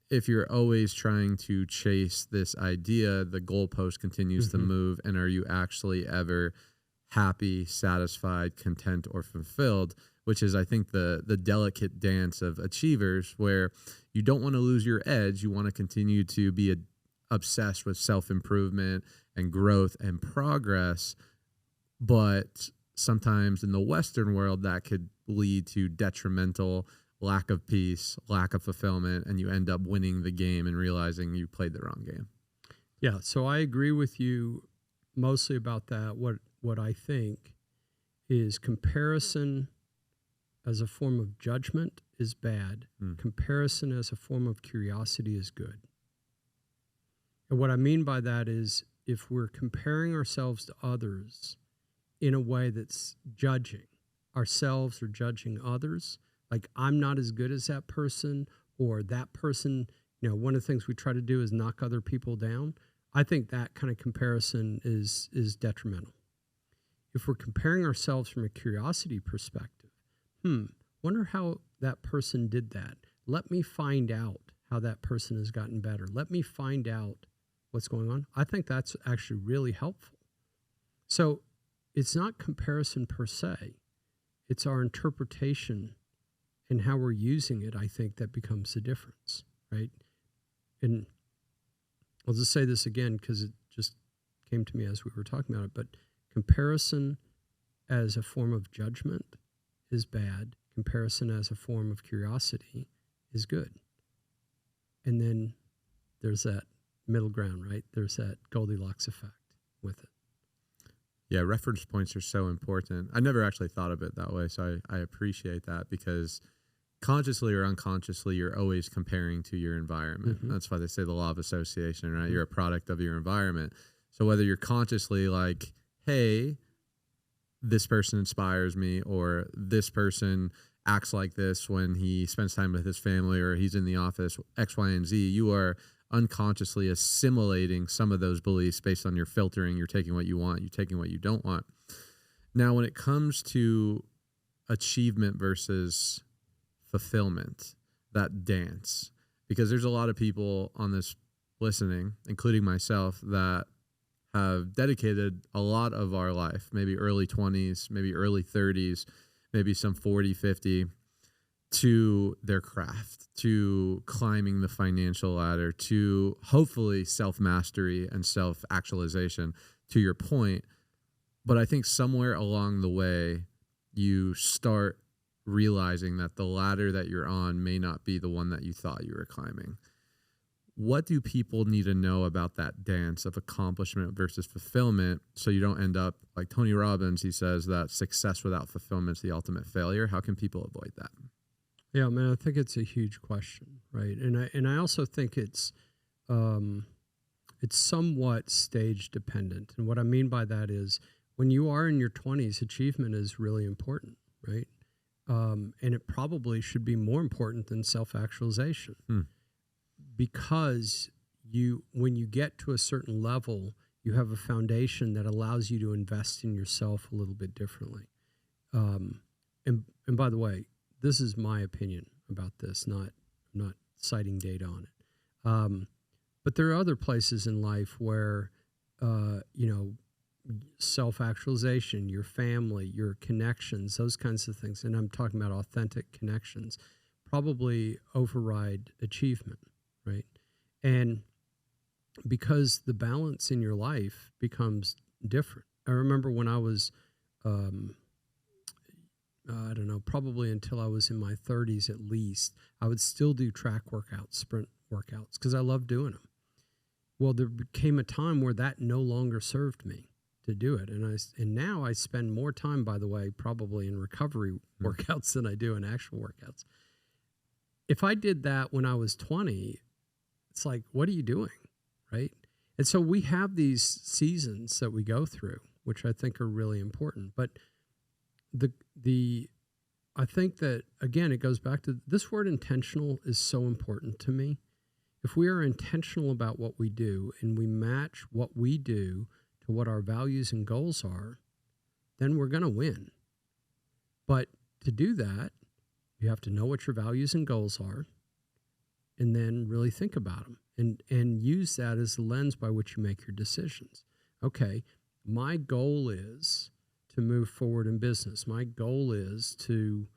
if you're always trying to chase this idea, the goalpost continues to move. And are you actually ever happy, satisfied, content, or fulfilled? Which is, I think, the delicate dance of achievers, where you don't want to lose your edge. You want to continue to be obsessed with self-improvement and growth and progress. But sometimes in the Western world, that could lead to detrimental lack of peace, lack of fulfillment, and you end up winning the game and realizing you played the wrong game. Yeah, so I agree with you mostly about that. What I think is comparison as a form of judgment is bad. Comparison as a form of curiosity is good. And what I mean by that is, if we're comparing ourselves to others in a way that's judging ourselves or judging others, like I'm not as good as that person, or that person, one of the things we try to do is knock other people down. I think that kind of comparison is detrimental. If we're comparing ourselves from a curiosity perspective, wonder how that person did that. Let me find out how that person has gotten better. Let me find out what's going on. I think that's actually really helpful. So it's not comparison per se. It's our interpretation and how we're using it, I think, that becomes the difference, right? And I'll just say this again because it just came to me as we were talking about it, but comparison as a form of judgment is bad. Comparison as a form of curiosity is good. And then there's that middle ground, right? There's that Goldilocks effect with it. Yeah, reference points are so important. I never actually thought of it that way, so I appreciate that, because consciously or unconsciously, you're always comparing to your environment. That's why they say the law of association, right? You're a product of your environment. So whether you're consciously like, hey, this person inspires me, or this person acts like this when he spends time with his family, or he's in the office, X, Y, and Z, you are unconsciously assimilating some of those beliefs based on your filtering. You're taking what you want, you're taking what you don't want. Now, when it comes to achievement versus fulfillment, that dance, because there's a lot of people on this listening, including myself, that have dedicated a lot of our life, maybe early 20s, maybe early 30s, maybe some 40, 50, to their craft, to climbing the financial ladder, to hopefully self-mastery and self-actualization, to your point. But I think somewhere along the way, you start realizing that the ladder that you're on may not be the one that you thought you were climbing. What do people need to know about that dance of accomplishment versus fulfillment so you don't end up like Tony Robbins? He says that success without fulfillment is the ultimate failure. How can people avoid that? Yeah, man, I think it's a huge question, right? And I also think it's somewhat stage dependent. And what I mean by that is when you are in your 20s, achievement is really important, right? And it probably should be more important than self-actualization. Because when you get to a certain level, you have a foundation that allows you to invest in yourself a little bit differently. And by the way, this is my opinion about this, I'm not citing data on it. But there are other places in life where, self-actualization, your family, your connections, those kinds of things, and I'm talking about authentic connections, probably override achievement, right? And because the balance in your life becomes different. I remember when I was, I don't know, probably until I was in my 30s at least, I would still do track workouts, sprint workouts, because I loved doing them. Well, there became a time where that no longer served me to do it. And now I spend more time, by the way, probably in recovery workouts than I do in actual workouts. If I did that when I was 20, it's like, what are you doing, right? And so we have these seasons that we go through, which I think are really important. But I think that, again, it goes back to this word intentional is so important to me. If we are intentional about what we do and we match what we do to what our values and goals are, then we're going to win. But to do that, you have to know what your values and goals are and then really think about them and use that as the lens by which you make your decisions. Okay, my goal is to move forward in business. My goal is to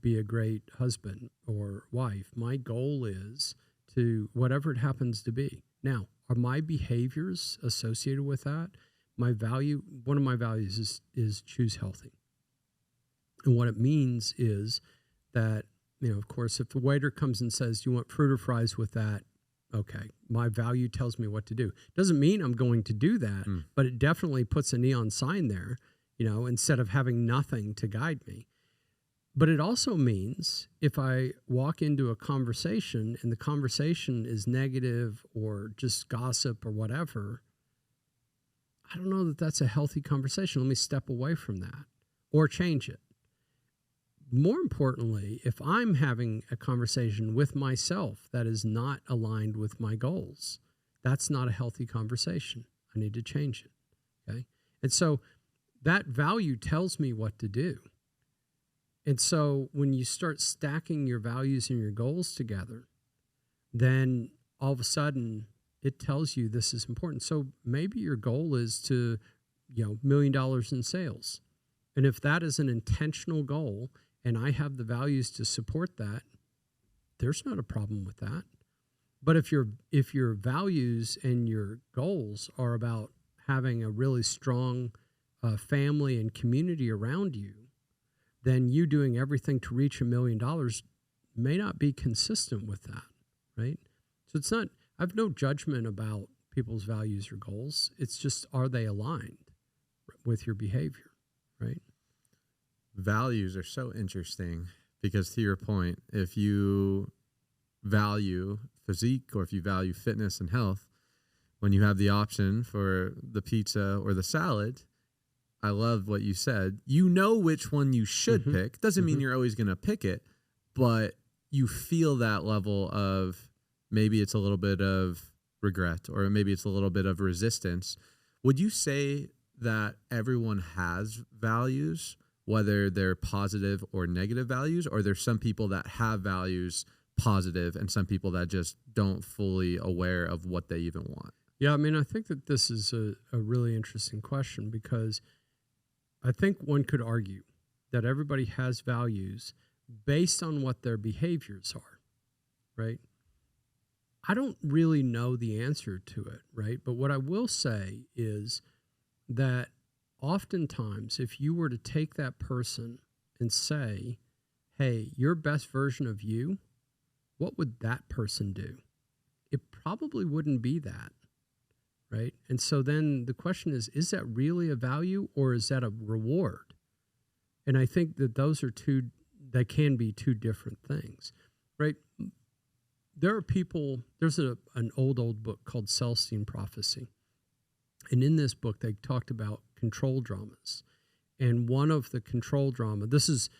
be a great husband or wife. My goal is to whatever it happens to be. Now, are my behaviors associated with that? One of my values is choose healthy. And what it means is that, of course, if the waiter comes and says, do you want fruit or fries with that? Okay, my value tells me what to do. Doesn't mean I'm going to do that, but it definitely puts a neon sign there, instead of having nothing to guide me. But it also means if I walk into a conversation and the conversation is negative or just gossip or whatever, I don't know that that's a healthy conversation. Let me step away from that or change it. More importantly, if I'm having a conversation with myself that is not aligned with my goals, that's not a healthy conversation. I need to change it, okay? And so that value tells me what to do. And so when you start stacking your values and your goals together, then all of a sudden it tells you this is important. So maybe your goal is to, $1 million in sales. And if that is an intentional goal and I have the values to support that, there's not a problem with that. But if your values and your goals are about having a really strong family and community around you, then you doing everything to reach $1 million may not be consistent with that, right? So it's not, I have no judgment about people's values or goals. It's just, are they aligned with your behavior, right? Values are so interesting because, to your point, if you value physique or if you value fitness and health, when you have the option for the pizza or the salad, I love what you said. You know which one you should pick. Doesn't mean you're always going to pick it, but you feel that level of maybe it's a little bit of regret or maybe it's a little bit of resistance. Would you say that everyone has values, whether they're positive or negative values, or there's some people that have values positive and some people that just don't fully aware of what they even want? Yeah, I mean, I think that this is a really interesting question because I think one could argue that everybody has values, based on what their behaviors are, right? I don't really know the answer to it, right? But what I will say is that oftentimes, if you were to take that person and say, hey, your best version of you, what would that person do? It probably wouldn't be that, right? And so then the question is that really a value or is that a reward? And I think that those are that can be two different things, right? There are people, there's an old book called Celestine Prophecy. And in this book, they talked about control dramas. And one of the control drama, this is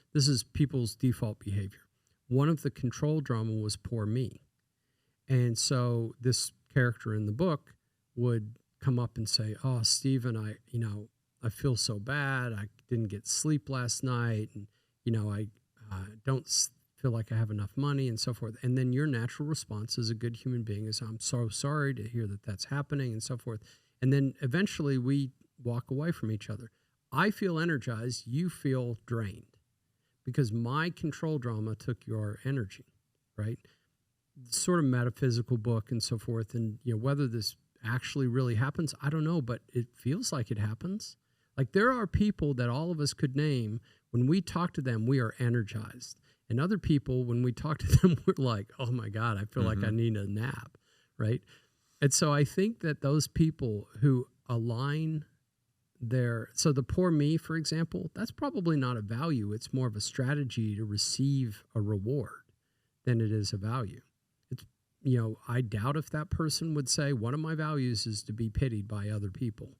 people's default behavior. One of the control drama was poor me. And so this character in the book would come up and say, oh, Stephen, I feel so bad. I didn't get sleep last night. And, I don't feel like I have enough money and so forth. And then your natural response as a good human being is, I'm so sorry to hear that that's happening and so forth. And then eventually we walk away from each other. I feel energized. You feel drained because my control drama took your energy, right? Sort of metaphysical book and so forth. And, whether this actually really happens, I don't know, but it feels like it happens. Like there are people that all of us could name, when we talk to them, we are energized. And other people, when we talk to them, we're like, oh my God, I feel like I need a nap, right? And so I think that those people who align so the poor me, for example, that's probably not a value. It's more of a strategy to receive a reward than it is a value. It's, I doubt if that person would say, one of my values is to be pitied by other people.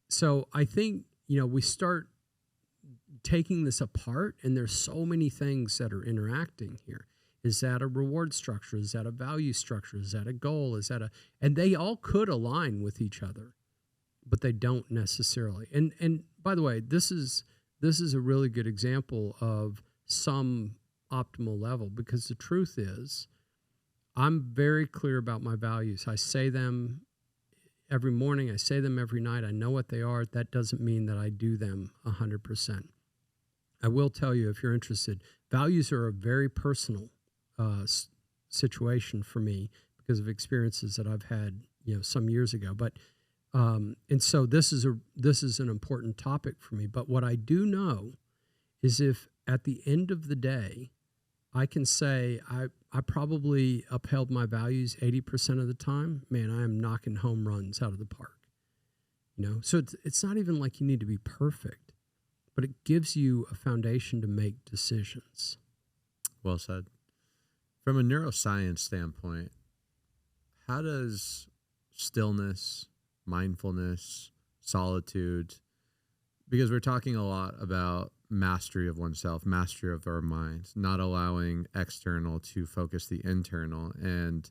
So I think, we start taking this apart, and there's so many things that are interacting here. Is that a reward structure? Is that a value structure? Is that a goal? And they all could align with each other, but they don't necessarily. And by the way, this is a really good example of some optimal level, because the truth is, I'm very clear about my values. I say them every morning. I say them every night. I know what they are. That doesn't mean that I do them 100%. I will tell you, if you're interested, values are a very personal situation for me because of experiences that I've had, some years ago. But and so this is an important topic for me. But what I do know is, if at the end of the day, I can say I probably upheld my values 80% of the time, man, I am knocking home runs out of the park. So it's not even like you need to be perfect, but it gives you a foundation to make decisions. Well said. From a neuroscience standpoint, how does stillness, mindfulness, solitude, because we're talking a lot about mastery of oneself, mastery of our minds, not allowing external to focus the internal. And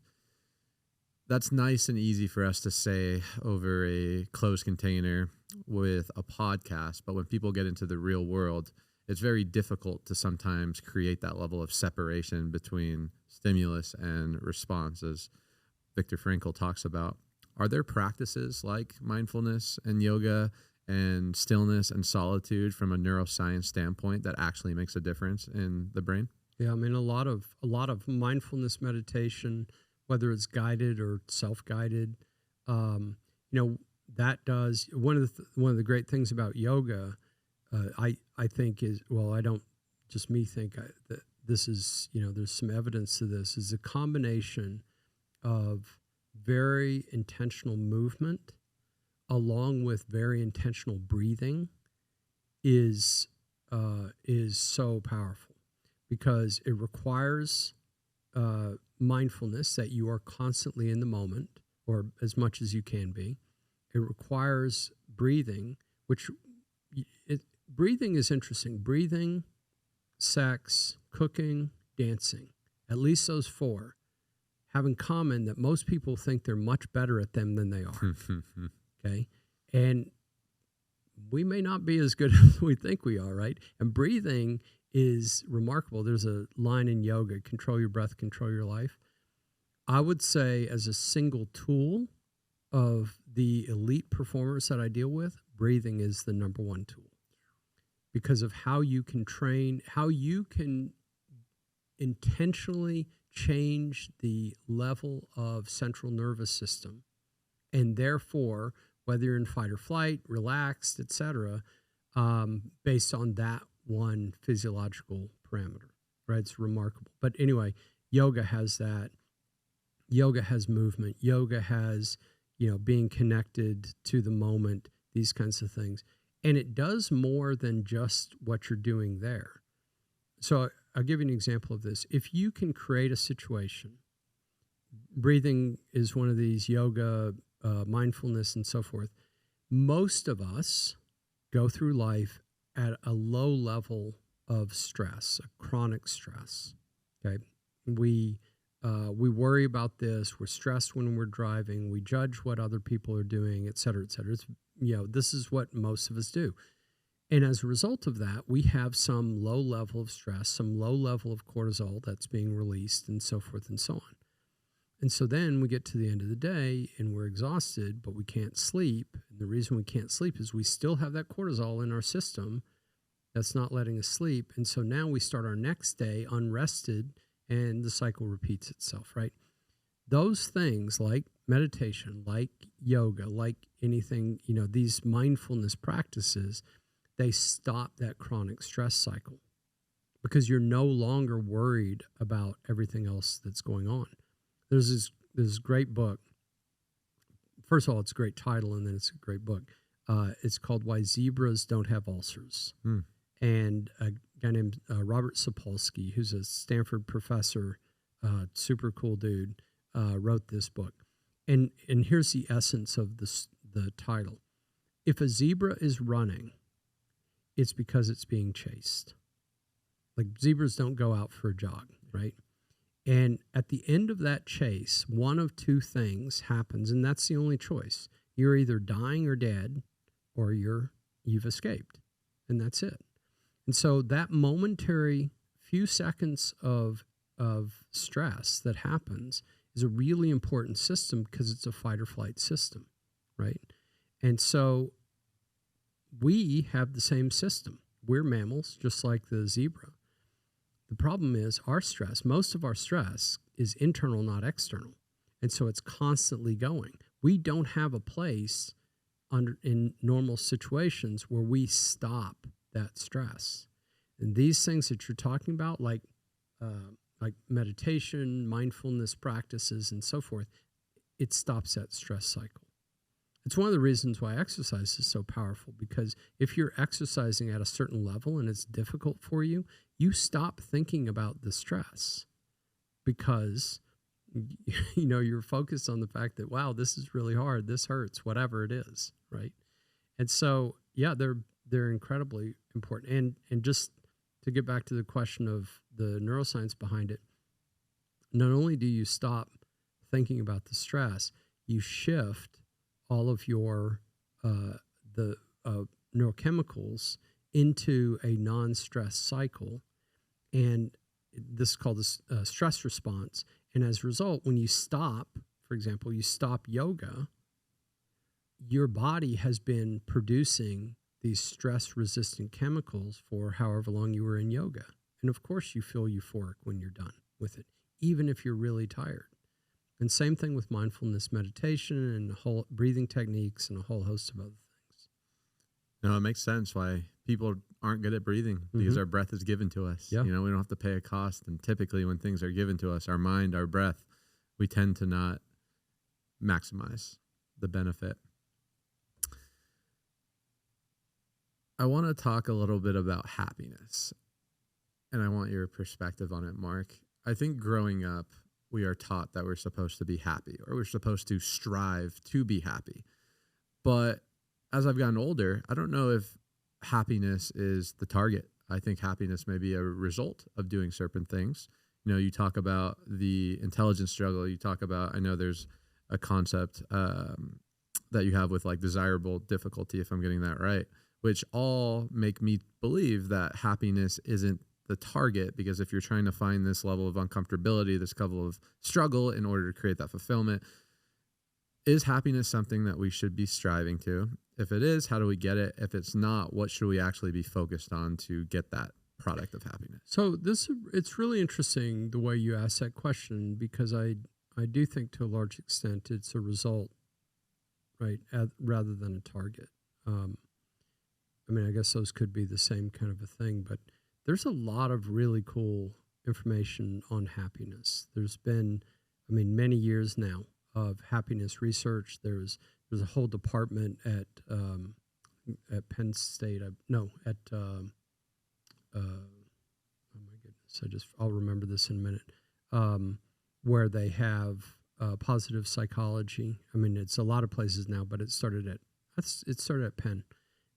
that's nice and easy for us to say over a closed container with a podcast. But when people get into the real world, it's very difficult to sometimes create that level of separation between stimulus and response, as Viktor Frankl talks about. Are there practices like mindfulness and yoga and stillness and solitude from a neuroscience standpoint that actually makes a difference in the brain? Yeah, I mean, a lot of mindfulness meditation, whether it's guided or self-guided, that does one of the great things about yoga. I think is, well, I don't just me think that this is, there's some evidence to this, is a combination of very intentional movement along with very intentional breathing is so powerful, because it requires mindfulness, that you are constantly in the moment, or as much as you can be. It requires breathing, which breathing is interesting. Breathing, sex, cooking, dancing, at least those four have in common that most people think they're much better at them than they are. Okay. And we may not be as good as we think we are, right? And breathing is remarkable. There's a line in yoga, control your breath, control your life. I would say, as a single tool of the elite performers that I deal with, breathing is the number one tool, because of how you can train, how you can intentionally change the level of central nervous system, and therefore, whether you're in fight or flight, relaxed, etc., based on that one physiological parameter, right? It's remarkable. But anyway, yoga has that. Yoga has movement. Yoga has, being connected to the moment, these kinds of things. And it does more than just what you're doing there. So I'll give you an example of this. If you can create a situation, breathing is one of these, yoga, mindfulness, and so forth. Most of us go through life at a low level of stress, a chronic stress. Okay, we worry about this. We're stressed when we're driving. We judge what other people are doing, et cetera, et cetera. It's, this is what most of us do. And as a result of that, we have some low level of stress, some low level of cortisol that's being released, and so forth and so on. And so then we get to the end of the day and we're exhausted, but we can't sleep. And the reason we can't sleep is we still have that cortisol in our system that's not letting us sleep. And so now we start our next day unrested, and the cycle repeats itself, right? Those things like meditation, like yoga, like anything, these mindfulness practices, they stop that chronic stress cycle because you're no longer worried about everything else that's going on. There's this great book. First of all, it's a great title, and then it's a great book. It's called Why Zebras Don't Have Ulcers. And a guy named Robert Sapolsky, who's a Stanford professor, super cool dude, wrote this book. And here's the essence of the title. If a zebra is running, it's because it's being chased. Like, zebras don't go out for a jog, right? And at the end of that chase, one of two things happens, and that's the only choice. You're either dying or dead, or you've escaped, and that's it. And so that momentary few seconds of stress that happens is a really important system because it's a fight or flight system, right? And so we have the same system. We're mammals, just like the zebra. The problem is our stress, most of our stress is internal, not external. And so it's constantly going. We don't have a place in normal situations where we stop that stress. And these things that you're talking about, like meditation, mindfulness practices, and so forth, it stops that stress cycle. It's one of the reasons why exercise is so powerful, because if you're exercising at a certain level and it's difficult for you, you stop thinking about the stress because you're focused on the fact that, wow, this is really hard, this hurts, whatever it is, right? And so, yeah, they're incredibly important. And just to get back to the question of the neuroscience behind it, not only do you stop thinking about the stress, you shift all of your neurochemicals into a non-stress cycle, and this is called the stress response. And as a result, when you stop, for example, you stop yoga, your body has been producing these stress-resistant chemicals for however long you were in yoga. And of course, you feel euphoric when you're done with it, even if you're really tired. And same thing with mindfulness meditation and whole breathing techniques and a whole host of other things. No, it makes sense why people aren't good at breathing, because our breath is given to us. Yeah. We don't have to pay a cost. And typically when things are given to us, our mind, our breath, we tend to not maximize the benefit. I want to talk a little bit about happiness, and I want your perspective on it, Mark. I think growing up, we are taught that we're supposed to be happy, or we're supposed to strive to be happy. But as I've gotten older, I don't know if happiness is the target. I think happiness may be a result of doing certain things. You talk about the intelligence struggle. You talk about, I know there's a concept that you have with like desirable difficulty, if I'm getting that right, which all make me believe that happiness isn't the target, because if you're trying to find this level of uncomfortability, this level of struggle in order to create that fulfillment, is happiness something that we should be striving to? If it is, how do we get it? If it's not, what should we actually be focused on to get that product of happiness? So it's really interesting the way you ask that question, because I do think to a large extent it's a result, right, rather than a target. I mean, I guess those could be the same kind of a thing, but there's a lot of really cool information on happiness. There's been, I mean, many years now of happiness research. There's a whole department at Penn State. Oh my goodness, I'll remember this in a minute. Where they have positive psychology. I mean, it's a lot of places now, but it started at Penn,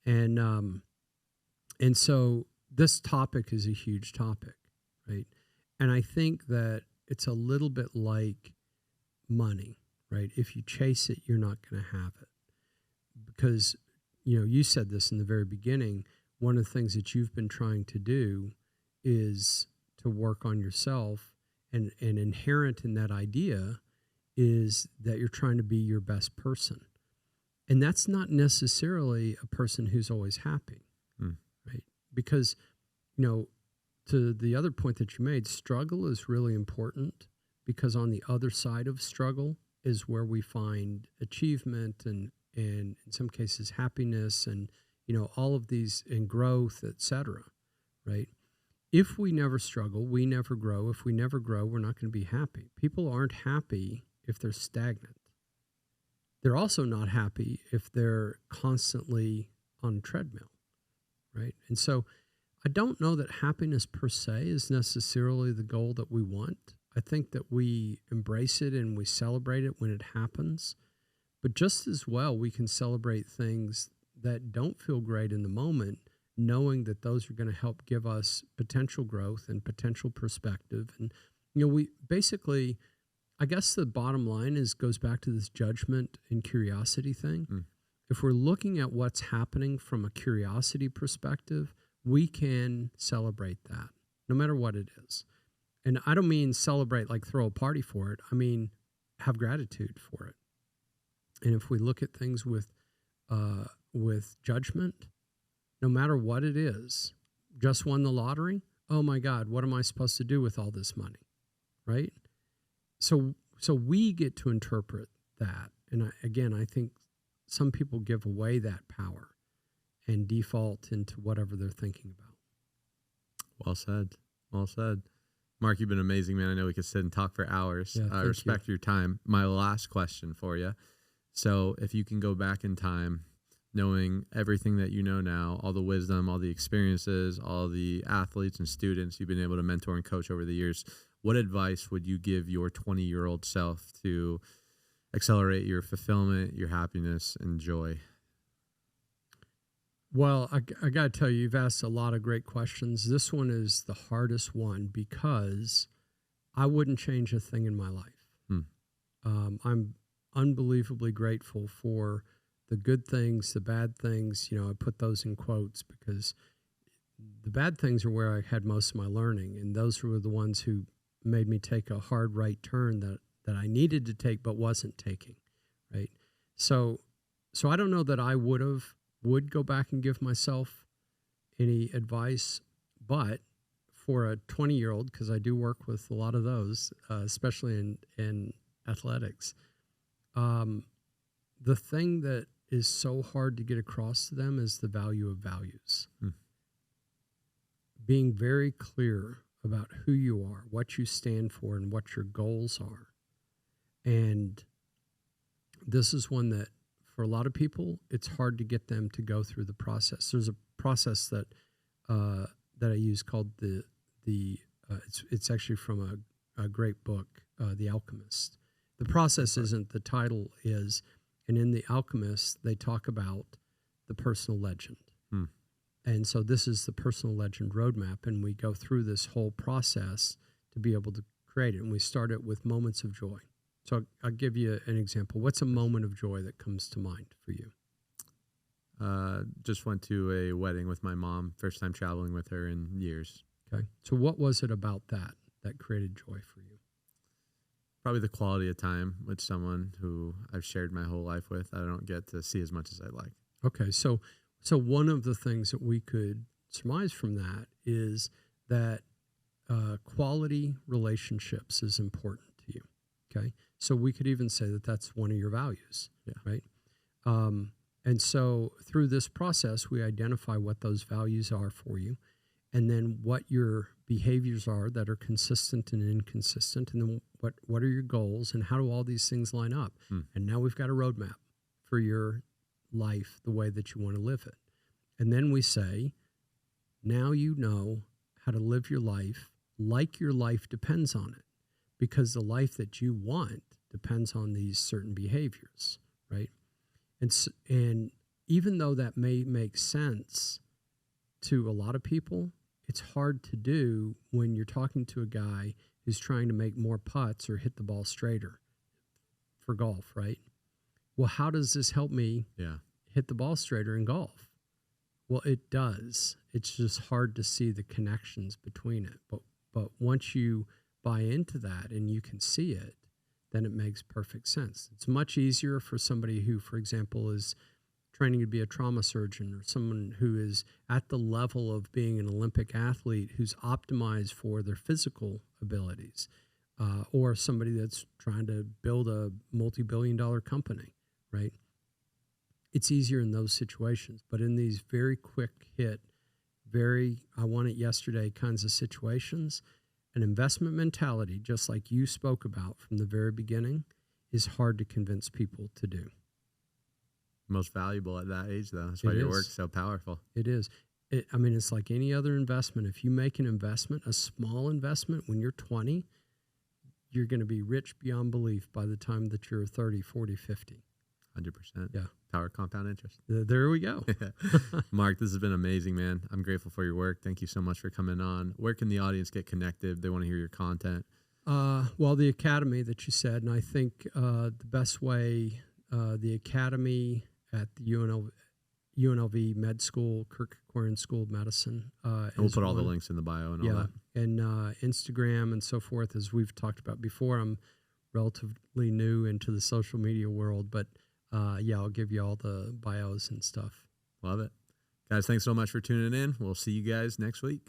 and so this topic is a huge topic, right? And I think that it's a little bit like money, right? If you chase it, you're not going to have it, because you said this in the very beginning. One of the things that you've been trying to do is to work on yourself, and inherent in that idea is that you're trying to be your best person. And that's not necessarily a person who's always happy, right? Because, to the other point that you made, struggle is really important, because on the other side of struggle is where we find achievement and in some cases happiness and, all of these, and growth, et cetera, right? If we never struggle, we never grow. If we never grow, we're not going to be happy. People aren't happy if they're stagnant. They're also not happy if they're constantly on a treadmill, right? And so I don't know that happiness per se is necessarily the goal that we want. I think that we embrace it and we celebrate it when it happens. But just as well, we can celebrate things that don't feel great in the moment, knowing that those are going to help give us potential growth and potential perspective. And, we basically, I guess the bottom line goes back to this judgment and curiosity thing. If we're looking at what's happening from a curiosity perspective, we can celebrate that no matter what it is. And I don't mean celebrate like throw a party for it. I mean, have gratitude for it. And if we look at things with judgment, no matter what it is, just won the lottery. Oh my God, what am I supposed to do with all this money? Right? So we get to interpret that. And I think some people give away that power and default into whatever they're thinking about. Well said. Well said. Mark, you've been amazing, man. I know we could sit and talk for hours. Yeah, I respect your time. My last question for you. So if you can go back in time, knowing everything that you know now, all the wisdom, all the experiences, all the athletes and students you've been able to mentor and coach over the years, what advice would you give your 20-year-old self to accelerate your fulfillment, your happiness, and joy? Well, I got to tell you, you've asked a lot of great questions. This one is the hardest one because I wouldn't change a thing in my life. I'm unbelievably grateful for the good things, the bad things. I put those in quotes because the bad things are where I had most of my learning, and those were the ones who made me take a hard right turn that I needed to take but wasn't taking, right? So I don't know that I would go back and give myself any advice, but for a 20-year-old, because I do work with a lot of those, especially in athletics, the thing that is so hard to get across to them is the value of values. Being very clear about who you are, what you stand for, and what your goals are. And this is one that, for a lot of people, it's hard to get them to go through the process. There's a process that I use called it's actually from a great book, The Alchemist. The process isn't, the title is, and in The Alchemist, they talk about the personal legend. And so this is the personal legend roadmap, and we go through this whole process to be able to create it. And we start it with moments of joy. So I'll give you an example. What's a moment of joy that comes to mind for you? Just went to a wedding with my mom. First time traveling with her in years. Okay. So what was it about that created joy for you? Probably the quality of time with someone who I've shared my whole life with. I don't get to see as much as I'd like. Okay. So one of the things that we could surmise from that is that quality relationships is important to you. Okay. So we could even say that that's one of your values, right? And so through this process, we identify what those values are for you, and then what your behaviors are that are consistent and inconsistent, and then what are your goals, and how do all these things line up? And now we've got a roadmap for your life, the way that you want to live it. And then we say, now you know how to live your life like your life depends on it, because the life that you want depends on these certain behaviors, right? And even though that may make sense to a lot of people, it's hard to do when you're talking to a guy who's trying to make more putts or hit the ball straighter for golf, right? Well, how does this help me hit the ball straighter in golf? Well, it does. It's just hard to see the connections between it. But once you buy into that and you can see it, then it makes perfect sense. It's much easier for somebody who, for example, is training to be a trauma surgeon, or someone who is at the level of being an Olympic athlete who's optimized for their physical abilities, or somebody that's trying to build a multi-billion-dollar company, right? It's easier in those situations. But in these very quick hit, very I want it yesterday kinds of situations, an investment mentality, just like you spoke about from the very beginning, is hard to convince people to do. Most valuable at that age, though. That's why your work's so powerful. It is. It's like any other investment. If you make an investment, a small investment, when you're 20, you're going to be rich beyond belief by the time that you're 30, 40, 50. 100%. Yeah. Power compound interest. There we go. Mark, this has been amazing, man. I'm grateful for your work. Thank you so much for coming on. Where can the audience get connected? They want to hear your content. Well, the Academy that you said, and I think the best way, the Academy at the UNLV Med School, Kerkorian School of Medicine. And we'll put all the links in the bio and all that. And Instagram and so forth, as we've talked about before. I'm relatively new into the social media world, but I'll give you all the bios and stuff. Love it. Guys, thanks so much for tuning in. We'll see you guys next week.